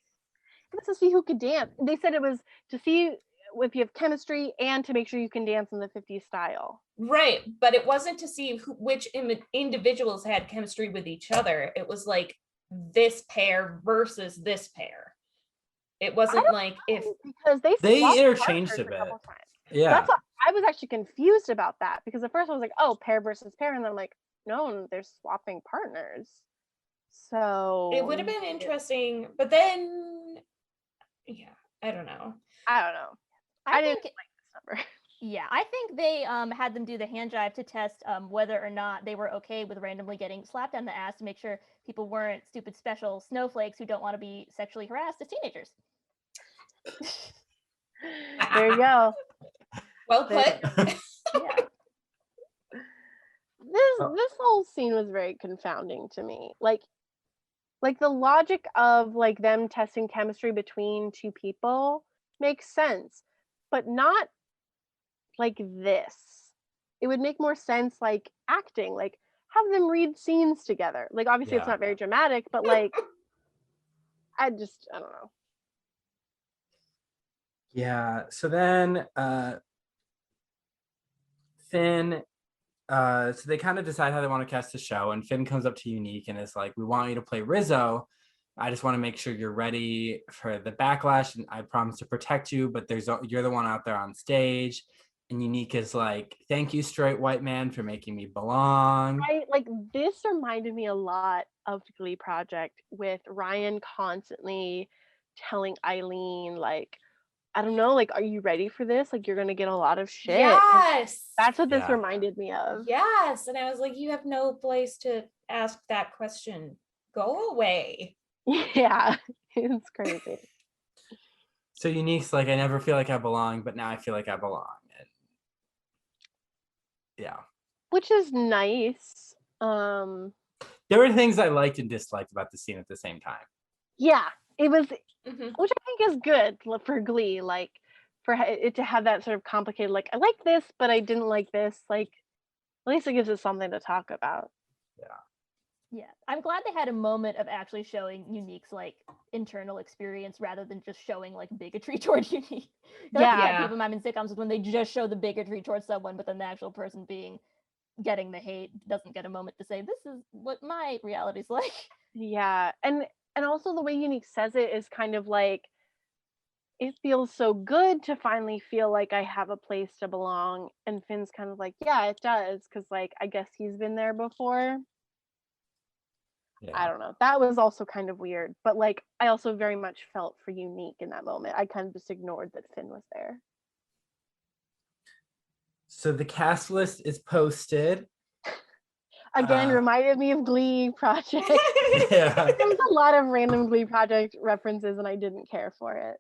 It was to see who could dance. They said it was to see if you have chemistry and to make sure you can dance in the 50s style. Right, but it wasn't to see which individuals had chemistry with each other. It was like this pair versus this pair. It wasn't like if because they interchanged a bit. Yeah, that's what I was actually confused about that because at first I was like, oh, pair versus pair, and then I'm like, no, they're swapping partners. So it would have been interesting, but then yeah, I don't know. I think didn't like this number. Yeah, I think they had them do the hand jive to test whether or not they were okay with randomly getting slapped on the ass to make sure people weren't stupid special snowflakes who don't want to be sexually harassed as teenagers. There you go. Well There put. you Yeah. This whole scene was very confounding to me. Like the logic of like them testing chemistry between two people makes sense, but not like this. It would make more sense like acting, like have them read scenes together. Like obviously it's Yeah. not very dramatic, but like I don't know. Yeah. So then Finn, so they kind of decide how they want to cast the show, and Finn comes up to Unique and is like, "We want you to play Rizzo. I just want to make sure you're ready for the backlash, and I promise to protect you. But you're the one out there on stage." And Unique is like, "Thank you, straight white man, for making me belong." Right? Like this reminded me a lot of the Glee project with Ryan constantly telling Eileen like, I don't know, like, are you ready for this? Like, you're gonna get a lot of shit. Yes. That's what this Yeah. reminded me of. Yes. And I was like, you have no place to ask that question. Go away. Yeah, it's crazy. So Unique's like, "I never feel like I belong, but now I feel like I belong." And yeah. Which is nice. There were things I liked and disliked about the scene at the same time. Yeah, it was, Mhm. which I think is good for Glee, like for it to have that sort of complicated, like I like this, but I didn't like this. Like at least it gives us something to talk about. Yeah, I'm glad they had a moment of actually showing Unique's like internal experience rather than just showing like bigotry toward Unique. That's Yeah. the pet peeve of mine in sitcoms is when they just show the bigotry towards someone, but then the actual person getting the hate doesn't get a moment to say, "This is what my reality's like." Yeah, and also the way Unique says it is kind of like it feels so good to finally feel like I have a place to belong, and Finn's kind of like, yeah, it does, because like I guess he's been there before. Yeah. I don't know. That was also kind of weird, but like I also very much felt for Unique in that moment. I kind of just ignored that Finn was there. So the cast list is posted. Again, reminded me of Glee project. Yeah. There was a lot of random Glee project references, and I didn't care for it.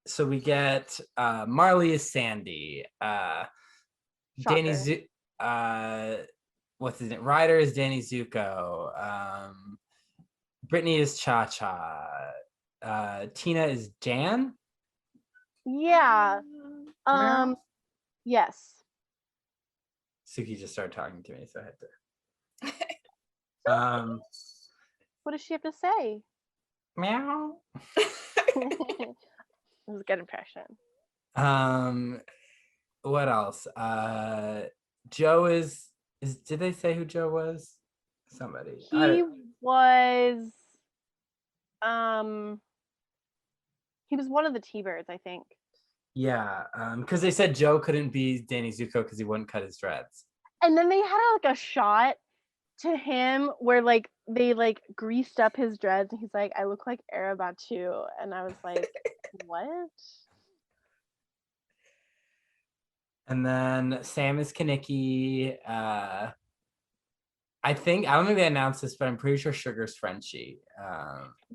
So we get Marley is Sandy. Danny what's his name? Ryder is Danny Zuko. Brittany is Cha Cha. Tina is Jan. Yeah. Yes. Suki just started talking to me, so I had to. What does she have to say? Meow. It was a good impression. What else? Joe is did they say who Joe was? Somebody. He was he was one of the T-Birds, I think. Yeah, because they said Joe couldn't be Danny Zuko because he wouldn't cut his dreads. And then they had like a shot to him where like they like greased up his dreads and he's like, I look like Arabatu, and I was like, what? And then Sam is Kaneki. I don't think they announced this, but I'm pretty sure Sugar's Frenchie.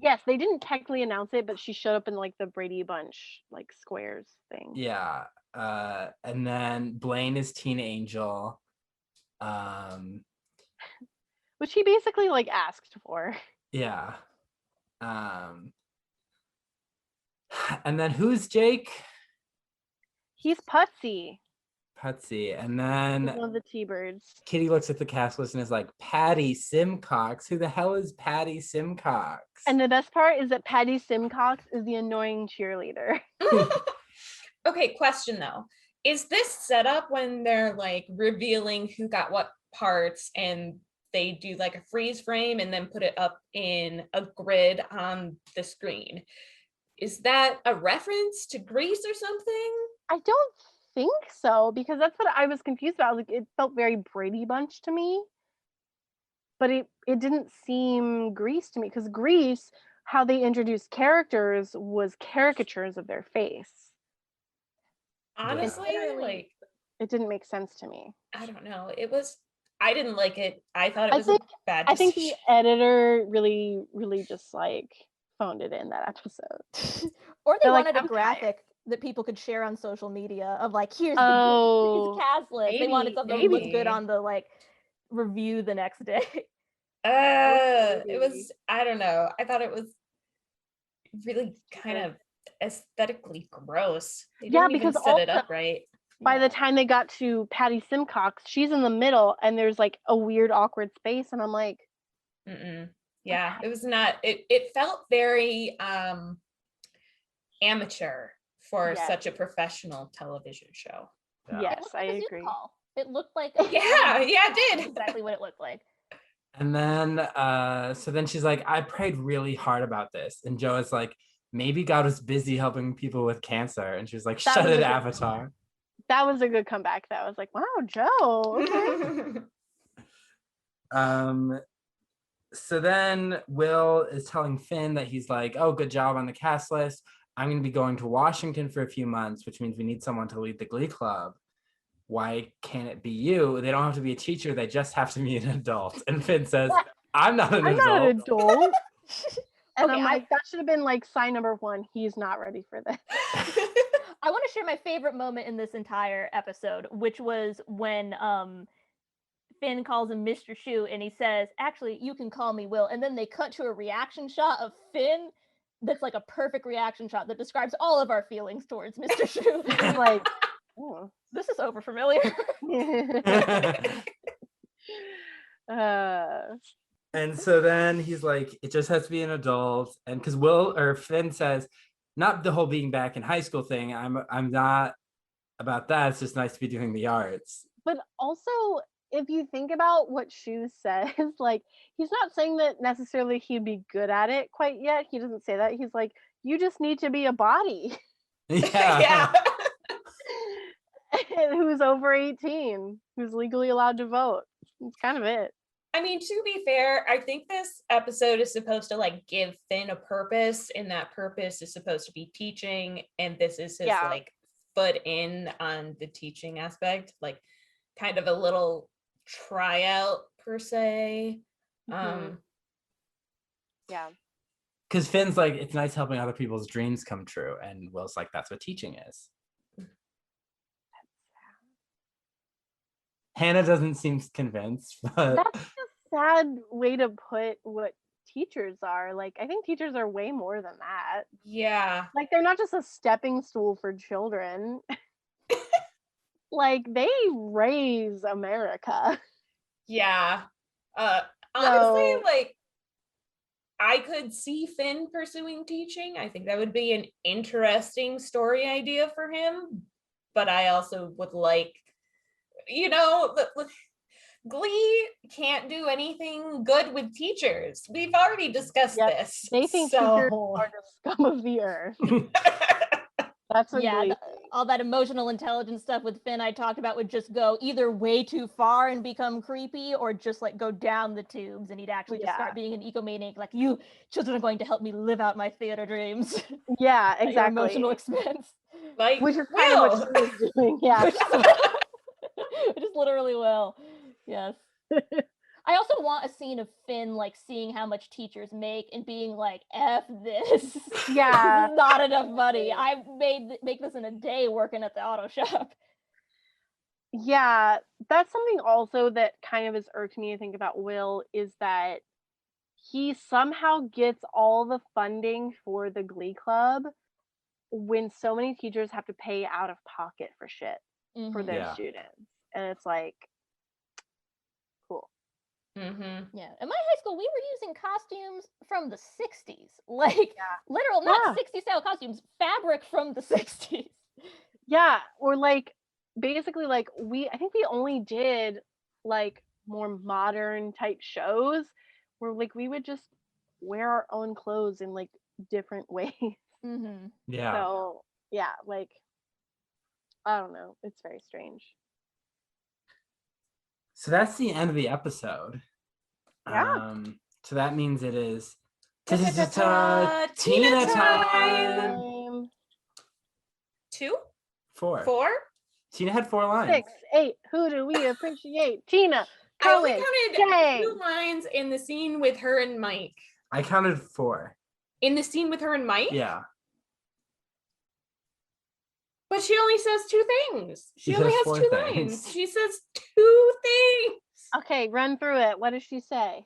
Yes, they didn't technically announce it, but she showed up in like the Brady Bunch like squares thing. Yeah. And then Blaine is Teen Angel. Which he basically like asked for. Yeah. And then who's Jake? He's Putsy. Putsy. And then He's one of the T-Birds. Kitty looks at the cast list and is like, Patty Simcox. Who the hell is Patty Simcox? And the best part is that Patty Simcox is the annoying cheerleader. Okay, question though. Is this set up when they're like revealing who got what parts and they do like a freeze frame and then put it up in a grid on the screen? Is that a reference to Grease or something? I don't think so, because that's what I was confused about. Like it felt very Brady Bunch to me. But it didn't seem Grease to me, because Grease, how they introduced characters was caricatures of their face. honestly, like, It didn't make sense to me. I don't know. I didn't like it. I thought it I was think- a bad I think decision. the editor really, really just like phoned it in that episode. Or they They're like, wanted a "I'm tired." graphic that people could share on social media of like, here's Oh, the cast list. They wanted something that looked good maybe. on the like review the next day. It was, I don't know. I thought it was really kind Yeah. of aesthetically gross. They Yeah, didn't even because set it up also, right. by the time they got to Patty Simcox, she's in the middle and there's like a weird, awkward space. And I'm like, Yeah, it was not, it felt very amateur for Yes. such a professional television show. Yeah. yes, It looked I like a Zoom agree. call. It looked like Yeah, it That's did. exactly what it looked like. And then so then she's like, I prayed really hard about this. And Joe is like, maybe God was busy helping people with cancer. And she was like, That shut was it, a good Avatar. That was a good comeback. That was like, wow, Joe. Okay. So then Will is telling Finn that he's like, oh, good job on the cast list. I'm going to be going to Washington for a few months, which means we need someone to lead the Glee Club. Why can't it be you? They don't have to be a teacher. They just have to be an adult. And Finn says, I'm not an I'm adult. not an adult. And Okay, I'm like, that should have been like sign number 1. He's not ready for this. I want to share my favorite moment in this entire episode, which was when Finn calls him Mr. Shu and he says, actually, you can call me Will. And then they cut to a reaction shot of Finn that's like a perfect reaction shot that describes all of our feelings towards Mr. Shu. He's like, oh. This is over familiar. And so then he's like, it just has to be an adult. And because Will or Finn says, not the whole being back in high school thing. I'm not about that. It's just nice to be doing the arts. But also, if you think about what Shu says, like, he's not saying that necessarily he'd be good at it quite yet. He doesn't say that. He's like, you just need to be a body. Yeah. Who's over 18, who's legally allowed to vote. That's kind of it. I mean, to be fair, I think this episode is supposed to like give Finn a purpose, and that purpose is supposed to be teaching, and this is his like foot in on the teaching aspect, like kind of a little tryout per se. Yeah. Because Finn's like, it's nice helping other people's dreams come true. And Will's like, that's what teaching is. Hannah doesn't seem convinced, but That's a sad way to put what teachers are. Like, I think teachers are way more than that. Yeah. Like, they're not just a stepping stool for children. Like, they raise America. Yeah. Honestly, So- like, I could see Finn pursuing teaching. I think that would be an interesting story idea for him. But I also would like, you know, Glee can't do anything good with teachers. We've already discussed this. They think teachers are the scum of the earth. That's what Glee thinks. All that emotional intelligence stuff with Finn I talked about would just go either way too far and become creepy, or just like go down the tubes, and he'd actually just start being an ecomaniac. Like, you children are going to help me live out my theater dreams. Yeah, at your exactly. emotional expense. Like, which is kind of what she was doing. Yeah. Which is literally Will. Yes. I also want a scene of Finn like seeing how much teachers make and being like, F this. Yeah. This is not enough money. I make this in a day working at the auto shop. Yeah, that's something also that kind of has irked me to think about Will, is that he somehow gets all the funding for the Glee Club when so many teachers have to pay out of pocket for shit for their students. And it's like, cool. Mm-hmm. Yeah. In my high school, we were using costumes from the 60s. Like, literal, not 60s style costumes, fabric from the 60s. Yeah, or like, basically, like, I think we only did like more modern type shows where like we would just wear our own clothes in like different ways. Mm-hmm. Yeah. So yeah, like, I don't know, it's very strange. So that's the end of the episode. Yeah. So that means it is Tina Tina time. time. 2? 4. 4? Tina had 4 lines. 6, 8. Who do we appreciate? Tina, I only Cullen, counted Jay. 2 lines in the scene with her and Mike. I counted 4. In the scene with her and Mike? Yeah. But she only says 2 things. She She only says has 4 2 things. lines. She says 2 things. Okay, run through it. What does she say?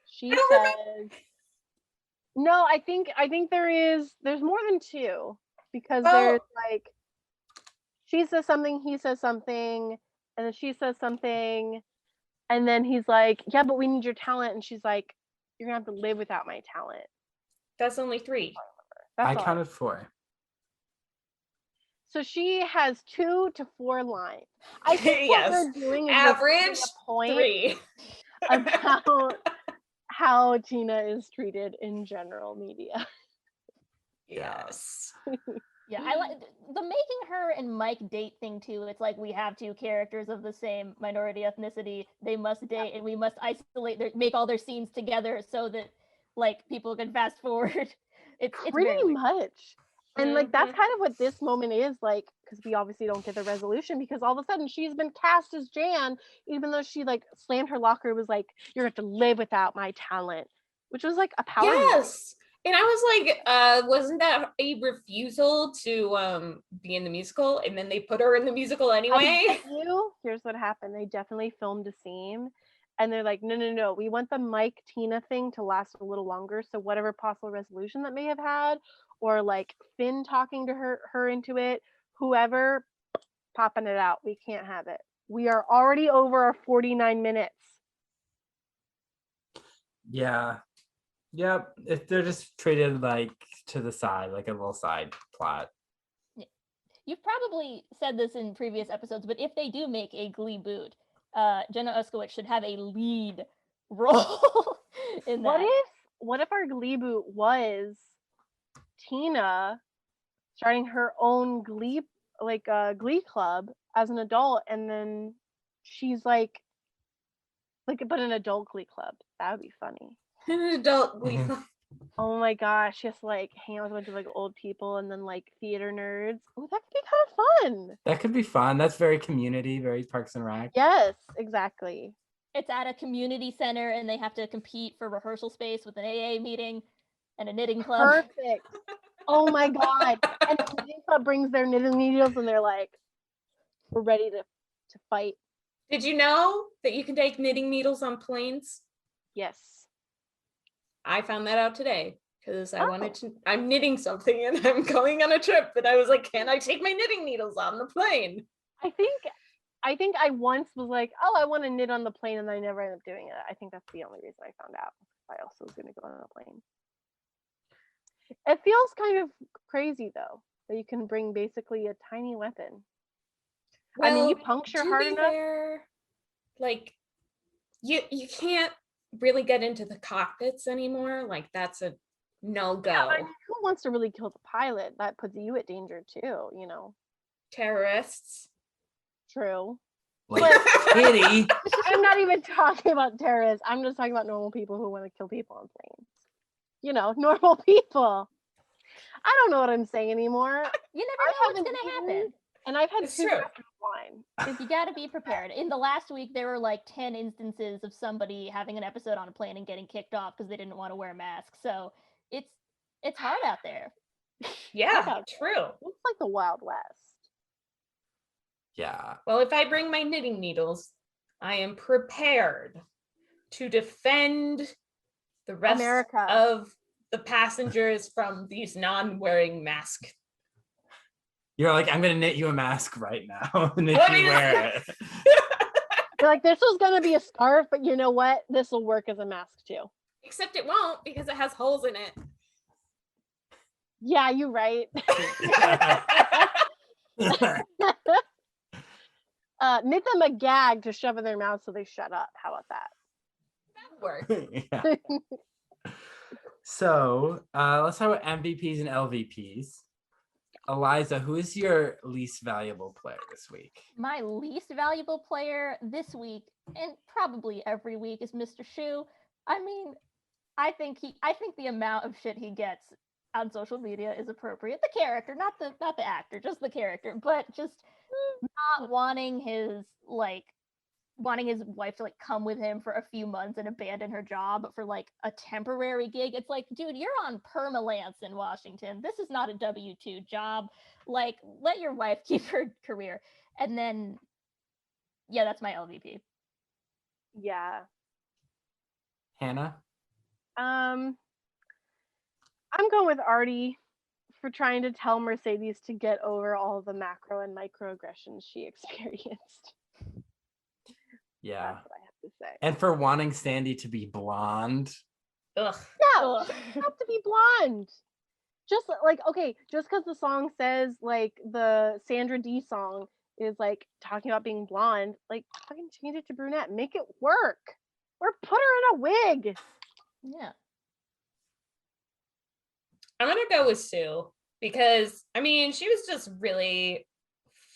She I don't says, no, I think there's more than 2 because Oh. there's like, she says something, he says something, and then she says something, and then he's like, yeah, but we need your talent, and she's like, you're gonna have to live without my talent. That's only 3. That's I all. counted 4. So she has 2 to 4 lines. I think Yes. what they're doing is Average they're making a point 3. about how Tina is treated in general media. Yes. Yeah, I like the making her and Mike date thing too. It's like we have 2 characters of the same minority ethnicity. They must date, and we must make all their scenes together so that like people can fast forward. It's very Pretty weird. much. And like that's Mhm. kind of what this moment is like, because we obviously don't get the resolution because all of a sudden she's been cast as Jan, even though she like slammed her locker, was like, you're going to have to live without my talent, which was like a power move. Yes. And I was like, wasn't that a refusal to be in the musical? And then they put her in the musical anyway. Here's what happened. They definitely filmed a scene and they're like, no, we want the Mike Tina thing to last a little longer. So whatever possible resolution that may have had, or like Finn talking to her into it, whoever, popping it out. We can't have it. We are already over our 49 minutes. Yeah. Yep. They're just treated like to the side, like a little side plot. You've probably said this in previous episodes, but if they do make a Gleeboot, Jenna Uskowicz should have a lead role in that. What if our Gleeboot was Tina starting her own Glee club as an adult, and then she's like but an adult Glee club? That would be funny. An adult Glee. Oh my gosh, just like hang out with a bunch of like old people and then like theater nerds. Oh, that could be kind of fun. That could be fun. That's very community, very Parks and Rec. Yes, exactly. It's at a community center and they have to compete for rehearsal space with an AA meeting and a knitting club. Perfect. Oh my god. And the knitting club brings their knitting needles and they're like, we're ready to fight. Did you know that you can take knitting needles on planes? Yes. I found that out today because I'm knitting something and I'm going on a trip, and I was like, can I take my knitting needles on the plane? I think I once was like, oh, I want to knit on the plane, and I never ended up doing it. I think that's the only reason I found out. I also was going to go on a plane. It feels kind of crazy though that you can bring basically a tiny weapon. Well, I mean, you puncture hard enough. Fair, like you can't really get into the cockpits anymore. Like that's a no-go. Yeah, I mean, who wants to really kill the pilot? That puts you at danger too, you know. Terrorists. True. Like Kitty. I'm not even talking about terrorists. I'm just talking about normal people who want to kill people on planes. You know, normal people. I don't know what I'm saying anymore. You never know what's gonna happen. And I've had It's 2 true. glasses of wine. You gotta be prepared. In the last week, there were like 10 instances of somebody having an episode on a plane and getting kicked off because they didn't want to wear a mask. So it's hard out there. Yeah, Okay. true. It's like the Wild West. Yeah. Well, if I bring my knitting needles, I am prepared to defend the rest America. of the passengers from these non-wearing masks. You're like, I'm gonna knit you a mask right now. And Let if me you wear it. They're like, this was gonna be a scarf, but you know what? This will work as a mask too. Except it won't because it has holes in it. Yeah, you're right. Knit them a gag to shove in their mouth so they shut up. How about that? That would work. Yeah. So let's talk about MVPs and LVPs. Elyza, who is your least valuable player this week? My least valuable player this week, and probably every week, is Mr. Shu. I mean, I think the amount of shit he gets on social media is appropriate. The character, not the actor, just the character, but just not wanting his wife to like come with him for a few months and abandon her job for like a temporary gig. It's like, dude, you're on permalance in Washington. This is not a W-2 job. Like, let your wife keep her career. And then, yeah, that's my LVP. Yeah. Hannah? I'm going with Artie for trying to tell Mercedes to get over all the macro and microaggressions she experienced. Yeah. That's what I have to say. And for wanting Sandy to be blonde. Ugh. Yeah, Ugh. she doesn't have to be blonde. Just like, okay, just because the song says like the Sandra D song is like talking about being blonde, like fucking change it to brunette, make it work, or put her in a wig. Yeah. I'm gonna go with Sue because I mean she was just really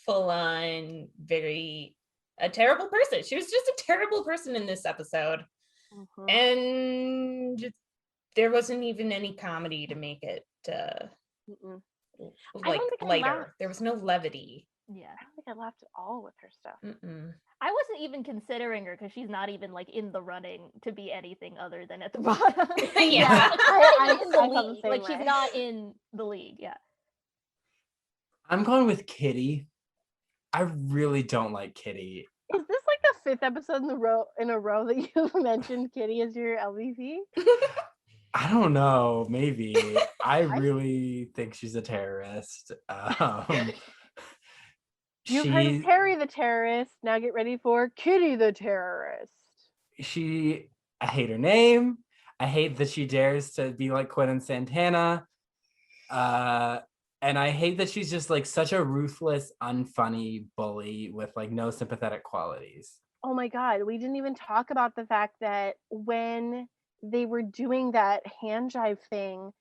full on a terrible person. She was just a terrible person in this episode. Mm-hmm. And there wasn't even any comedy to make it like lighter. There was no levity. Yeah. I don't think I laughed at all with her stuff. Mm-mm. I wasn't even considering her because she's not even like in the running to be anything other than at the bottom. Yeah. I in the felt the league. same Like way. she's not in the league. Yeah. I'm going with Kitty. I really don't like Kitty. Is this like the 5th episode in a row that you've mentioned Kitty as your LVP? I don't know. Maybe. I really think she's a terrorist. You've heard Terry the terrorist. Now get ready for Kitty the terrorist. I hate her name. I hate that she dares to be like Quinn and Santana. And I hate that she's just like such a ruthless, unfunny bully with like no sympathetic qualities. Oh my God, we didn't even talk about the fact that when they were doing that hand jive thing,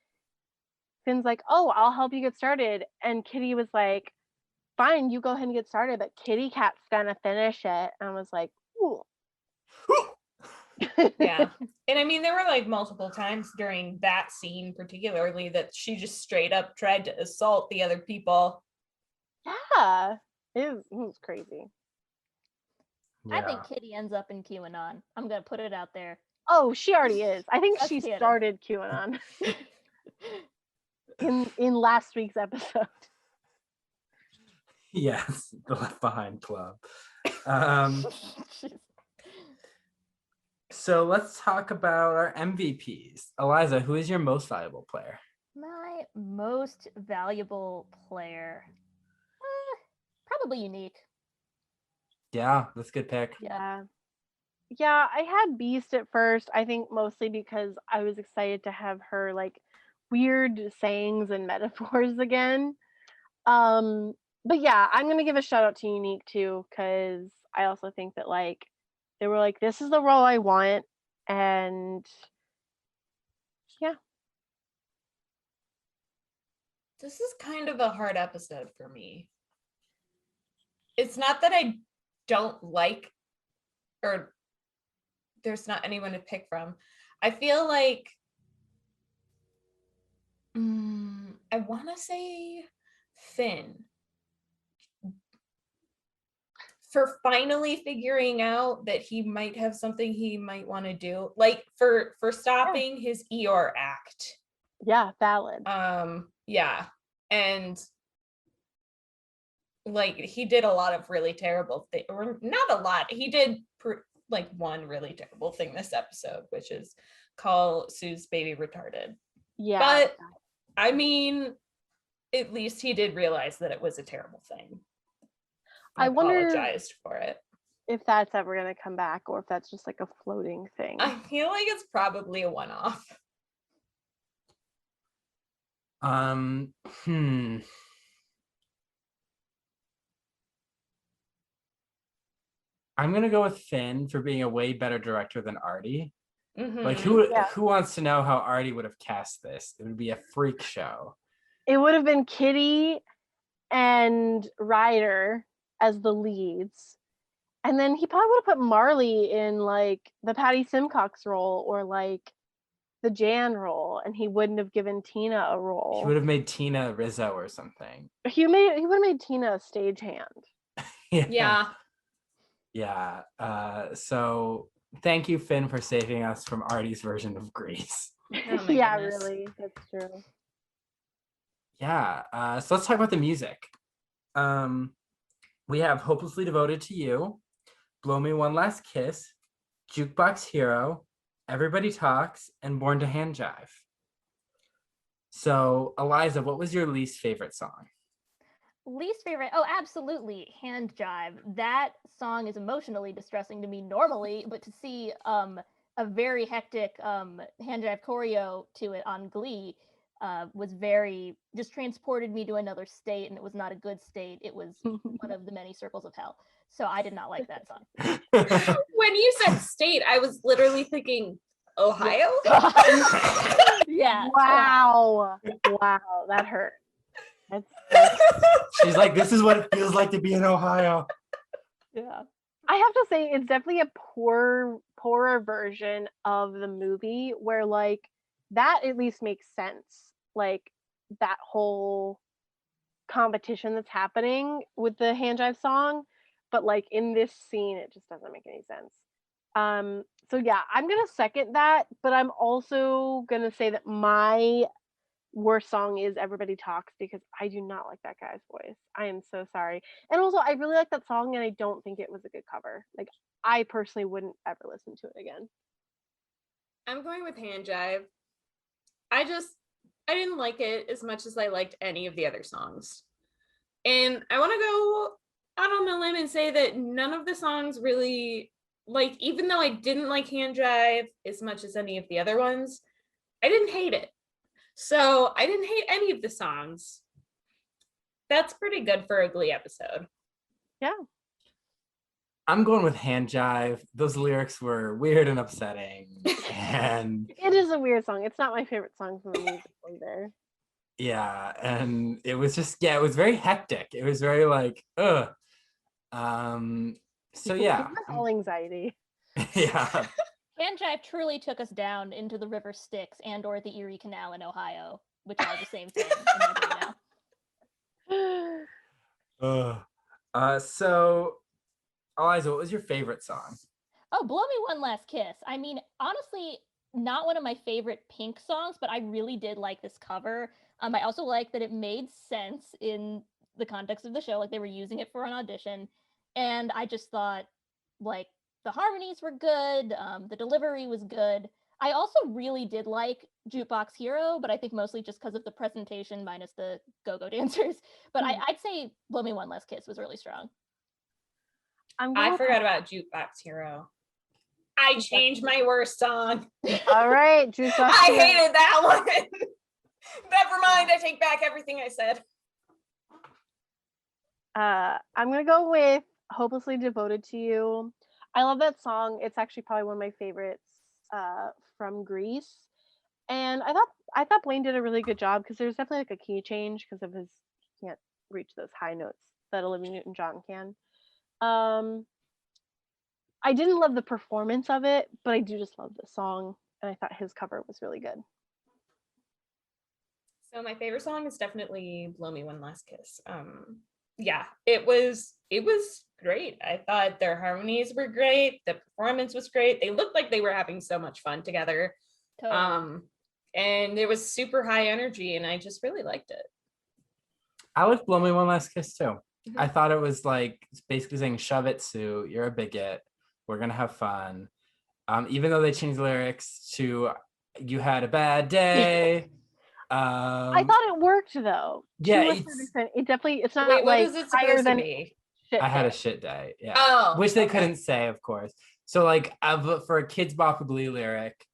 Finn's like, oh, I'll help you get started. And Kitty was like, fine, you go ahead and get started, but Kitty Cat's gonna finish it. And I was like, ooh. Yeah. And I mean, there were like multiple times during that scene, particularly, that she just straight up tried to assault the other people. Yeah. It was crazy. Yeah. I think Kitty ends up in QAnon. I'm gonna put it out there. Oh, she already is. I think That's she canon. started QAnon in last week's episode. Yes, the Left Behind Club. So let's talk about our MVPs. Elyza, who is your most valuable player? My most valuable player, probably Unique. Yeah, that's a good pick. Yeah. Yeah, I had Beast at first, I think mostly because I was excited to have her like weird sayings and metaphors again. But yeah, I'm gonna give a shout out to Unique too, because I also think that like they were like, this is the role I want, and yeah. This is kind of a hard episode for me. It's not that I don't like, or there's not anyone to pick from. I feel like I want to say Finn for finally figuring out that he might have something he might want to do, like for stopping his Eeyore act. Yeah, valid. Yeah, and like he did a lot of really terrible things, or not a lot. He did like one really terrible thing this episode, which is call Sue's baby retarded. Yeah, but I mean, at least he did realize that it was a terrible thing. I apologized for it. If that's ever going to come back, or if that's just like a floating thing. I feel like it's probably a one-off. I'm gonna go with Finn for being a way better director than Artie. Mm-hmm. Like who wants to know how Artie would have cast this? It would be a freak show. It would have been Kitty and Ryder as the leads. And then he probably would have put Marley in like the Patty Simcox role, or like the Jan role, and he wouldn't have given Tina a role. He would have made Tina Rizzo or something. He would have made Tina a stagehand. Yeah. Yeah. So thank you, Finn, for saving us from Artie's version of Grease. Oh my Yeah, goodness. really, that's true. Yeah. So let's talk about the music. We have Hopelessly Devoted to You, Blow Me One Last Kiss, Jukebox Hero, Everybody Talks, and Born to Hand Jive. So, Elyza, what was your least favorite song? Least favorite? Oh, absolutely, Hand Jive. That song is emotionally distressing to me normally, but to see a very hectic Hand Jive choreo to it on Glee was just transported me to another state, and it was not a good state. It was one of the many circles of hell. So I did not like that song. When you said state, I was literally thinking Ohio. Yeah. Wow. Wow, that hurt. That's She's like, this is what it feels like to be in Ohio. yeah. I have to say, it's definitely a poorer version of the movie, where like that at least makes sense. Like that whole competition that's happening with the Hand Jive song, but like in this scene, it just doesn't make any sense. So yeah, I'm gonna second that, but I'm also gonna say that my worst song is Everybody Talks, because I do not like that guy's voice. I am so sorry. And also, I really like that song, and I don't think it was a good cover. Like, I personally wouldn't ever listen to it again. I'm going with Hand Jive. I didn't like it as much as I liked any of the other songs. And I want to go out on a limb and say that none of the songs really, like, even though I didn't like Hand Jive as much as any of the other ones, I didn't hate it. So I didn't hate any of the songs. That's pretty good for a Glee episode. Yeah. I'm going with Hand Jive. Those lyrics were weird and upsetting. And It is a weird song. It's not my favorite song from the music either. yeah, and it was just, yeah, it was very hectic. It was very like, ugh. So yeah. All anxiety. Yeah. Hand Jive truly took us down into the River Styx and or the Erie Canal in Ohio, which are the same thing in my brain now. So Elyza, what was your favorite song? Oh, Blow Me One Last Kiss. I mean, honestly, not one of my favorite Pink songs, but I really did like this cover. I also like that it made sense in the context of the show, like they were using it for an audition. And I just thought, like, the harmonies were good, the delivery was good. I also really did like Jukebox Hero, but I think mostly just because of the presentation minus the go-go dancers. But I'd say Blow Me One Last Kiss was really strong. I forgot about Jukebox Hero. I changed my worst song. All right, Jukebox Hero. I hated that one. Never mind, I take back everything I said. I'm gonna go with Hopelessly Devoted to You. I love that song. It's actually probably one of my favorites from Grease. And I thought Blaine did a really good job, because there's definitely like a key change because of he can't reach those high notes that Olivia Newton-John can. I didn't love the performance of it, but I do just love the song, and I thought his cover was really good. So my favorite song is definitely Blow Me One Last Kiss. Yeah, it was great. I thought their harmonies were great. The performance was great. They looked like they were having so much fun together. Totally. And it was super high energy, and I just really liked it. I liked Blow Me One Last Kiss too. I thought it was like basically saying, shove it, Sue, you're a bigot, we're gonna have fun. Even though they changed the lyrics to you had a bad day. I thought it worked though. Yeah, it definitely, it's not Wait, what like is it higher supposed to than be? shit I had a day. shit day. Yeah. Oh, which they okay. couldn't say, of course. So like for a Kids Bop Glee lyric,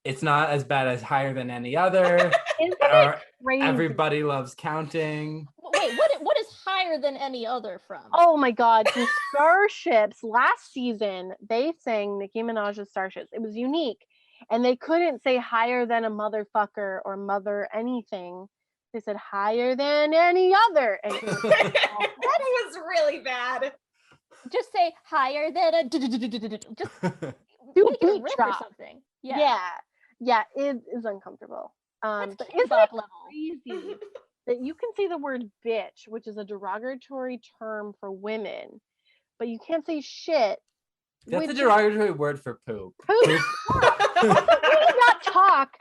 it's not as bad as Higher Than Any Other. Isn't or it crazy? Everybody Loves Counting. Wait, what is Higher Than Any Other from? Oh my god, the Starships last season, they sang Nicki Minaj's Starships. It was unique. And they couldn't say higher than a motherfucker or mother anything. They said higher than any other. And it was That was really bad. Just say higher than a just do make it a beat riff or drop. something. Yeah. Yeah, it is uncomfortable. That's But King isn't Bach it level. crazy that you can say the word bitch, which is a derogatory term for women, but you can't say shit, That's which a is derogatory word for poop. poop. We did not talk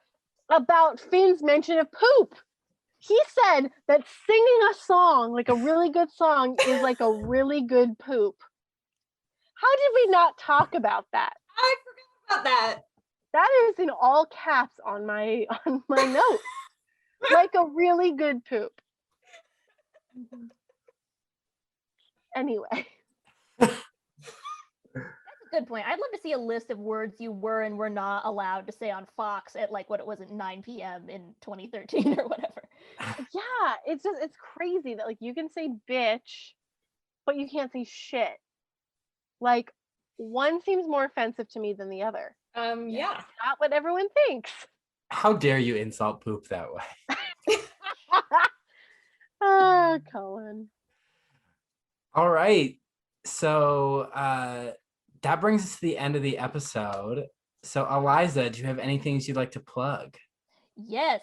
about Finn's mention of poop. He said that singing a song, like a really good song, is like a really good poop. How did we not talk about that? I forgot about that. That is in all caps on my note. Like a really good poop. Anyway. Good point. I'd love to see a list of words you were and were not allowed to say on Fox at like what it was at 9 p.m. in 2013 or whatever. Yeah, it's crazy that like you can say bitch, but you can't say shit. Like one seems more offensive to me than the other. Yeah. Not what everyone thinks. How dare you insult poop that way? Ah, Cullen. All right. So that brings us to the end of the episode. So Elyza, do you have any things you'd like to plug? Yes,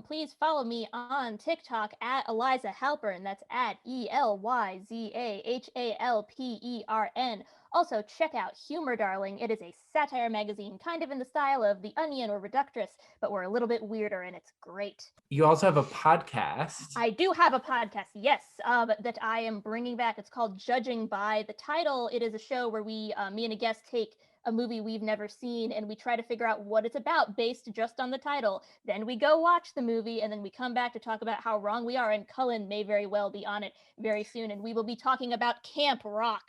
please follow me on TikTok at Allyssa Halpern. That's at ELYZAHALPERN. Also, check out Humor Darling. It is a satire magazine, kind of in the style of The Onion or Reductress, but we're a little bit weirder, and it's great. You also have a podcast. I do have a podcast, yes, that I am bringing back. It's called Judging By. The title, it is a show where we, me and a guest, take a movie we've never seen and we try to figure out what it's about based just on the title. Then we go watch the movie and then we come back to talk about how wrong we are, and Cullen may very well be on it very soon, and we will be talking about Camp Rock.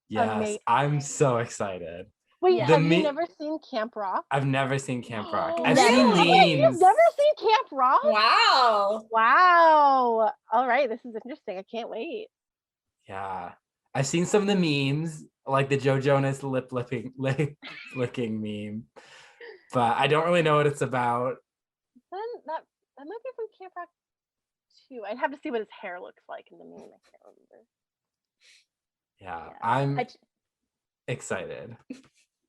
Yes, Amazing. I'm so excited. Wait, Yeah. have you never seen Camp Rock? I've never seen Camp Rock. Oh, I've Never. seen Wait, memes. you've never seen Camp Rock? Wow. Wow. All right, this is interesting. I can't wait. Yeah. I've seen some of the memes, like the Joe Jonas lip licking meme, but I don't really know what it's about. Then that might be from Camp Rock too. I'd have to see what his hair looks like in the meme. I can't remember. Yeah, Yeah. I'm excited.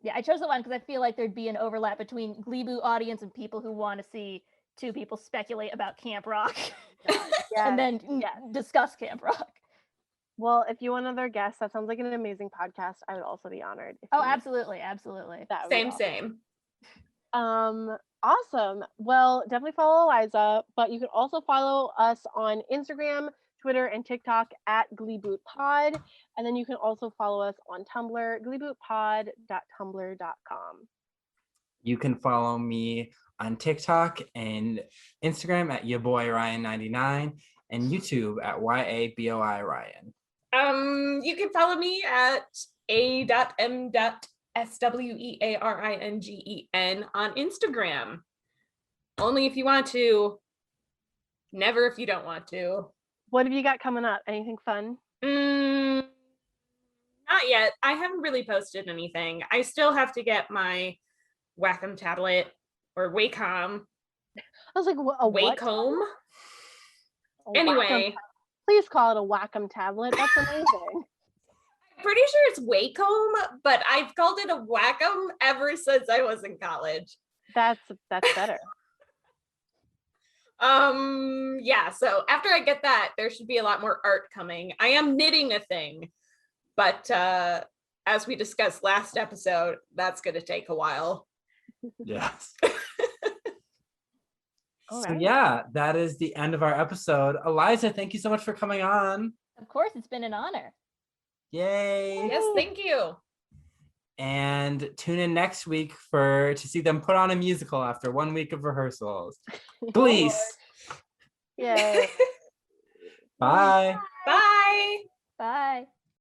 Yeah, I chose the one because I feel like there'd be an overlap between Gleeboot audience and people who want to see two people speculate about Camp Rock and then discuss Camp Rock. Well, if you want another guest, that sounds like an amazing podcast. I would also be honored. Oh, absolutely, absolutely. That would be Same. awesome. Well, definitely follow Elyza, but you can also follow us on Instagram, Twitter, and TikTok at GleebootPod. And then you can also follow us on Tumblr, gleebootpod.tumblr.com. You can follow me on TikTok and Instagram at yourboyryan99 and YouTube at YABOI Ryan. You can follow me at a.m.swearingen on Instagram. Only if you want to, never if you don't want to. What have you got coming up? Anything fun? Not yet. I haven't really posted anything. I still have to get my Wacom tablet or Wacom. I was like, a what? Wacom. A Anyway. Wacom. Please call it a Wacom tablet. That's amazing. I'm pretty sure it's Wacom, but I've called it a Wacom ever since I was in college. That's better. Yeah, so after I get that, there should be a lot more art coming. I am knitting a thing, but as we discussed last episode, that's going to take a while. Yes. All So right. yeah, that is the end of our episode. Elyza, thank you so much for coming on. Of course, it's been an honor. Yay. Yes, thank you. And tune in next week to see them put on a musical after 1 week of rehearsals. Please. Yay. Bye. Bye. Bye.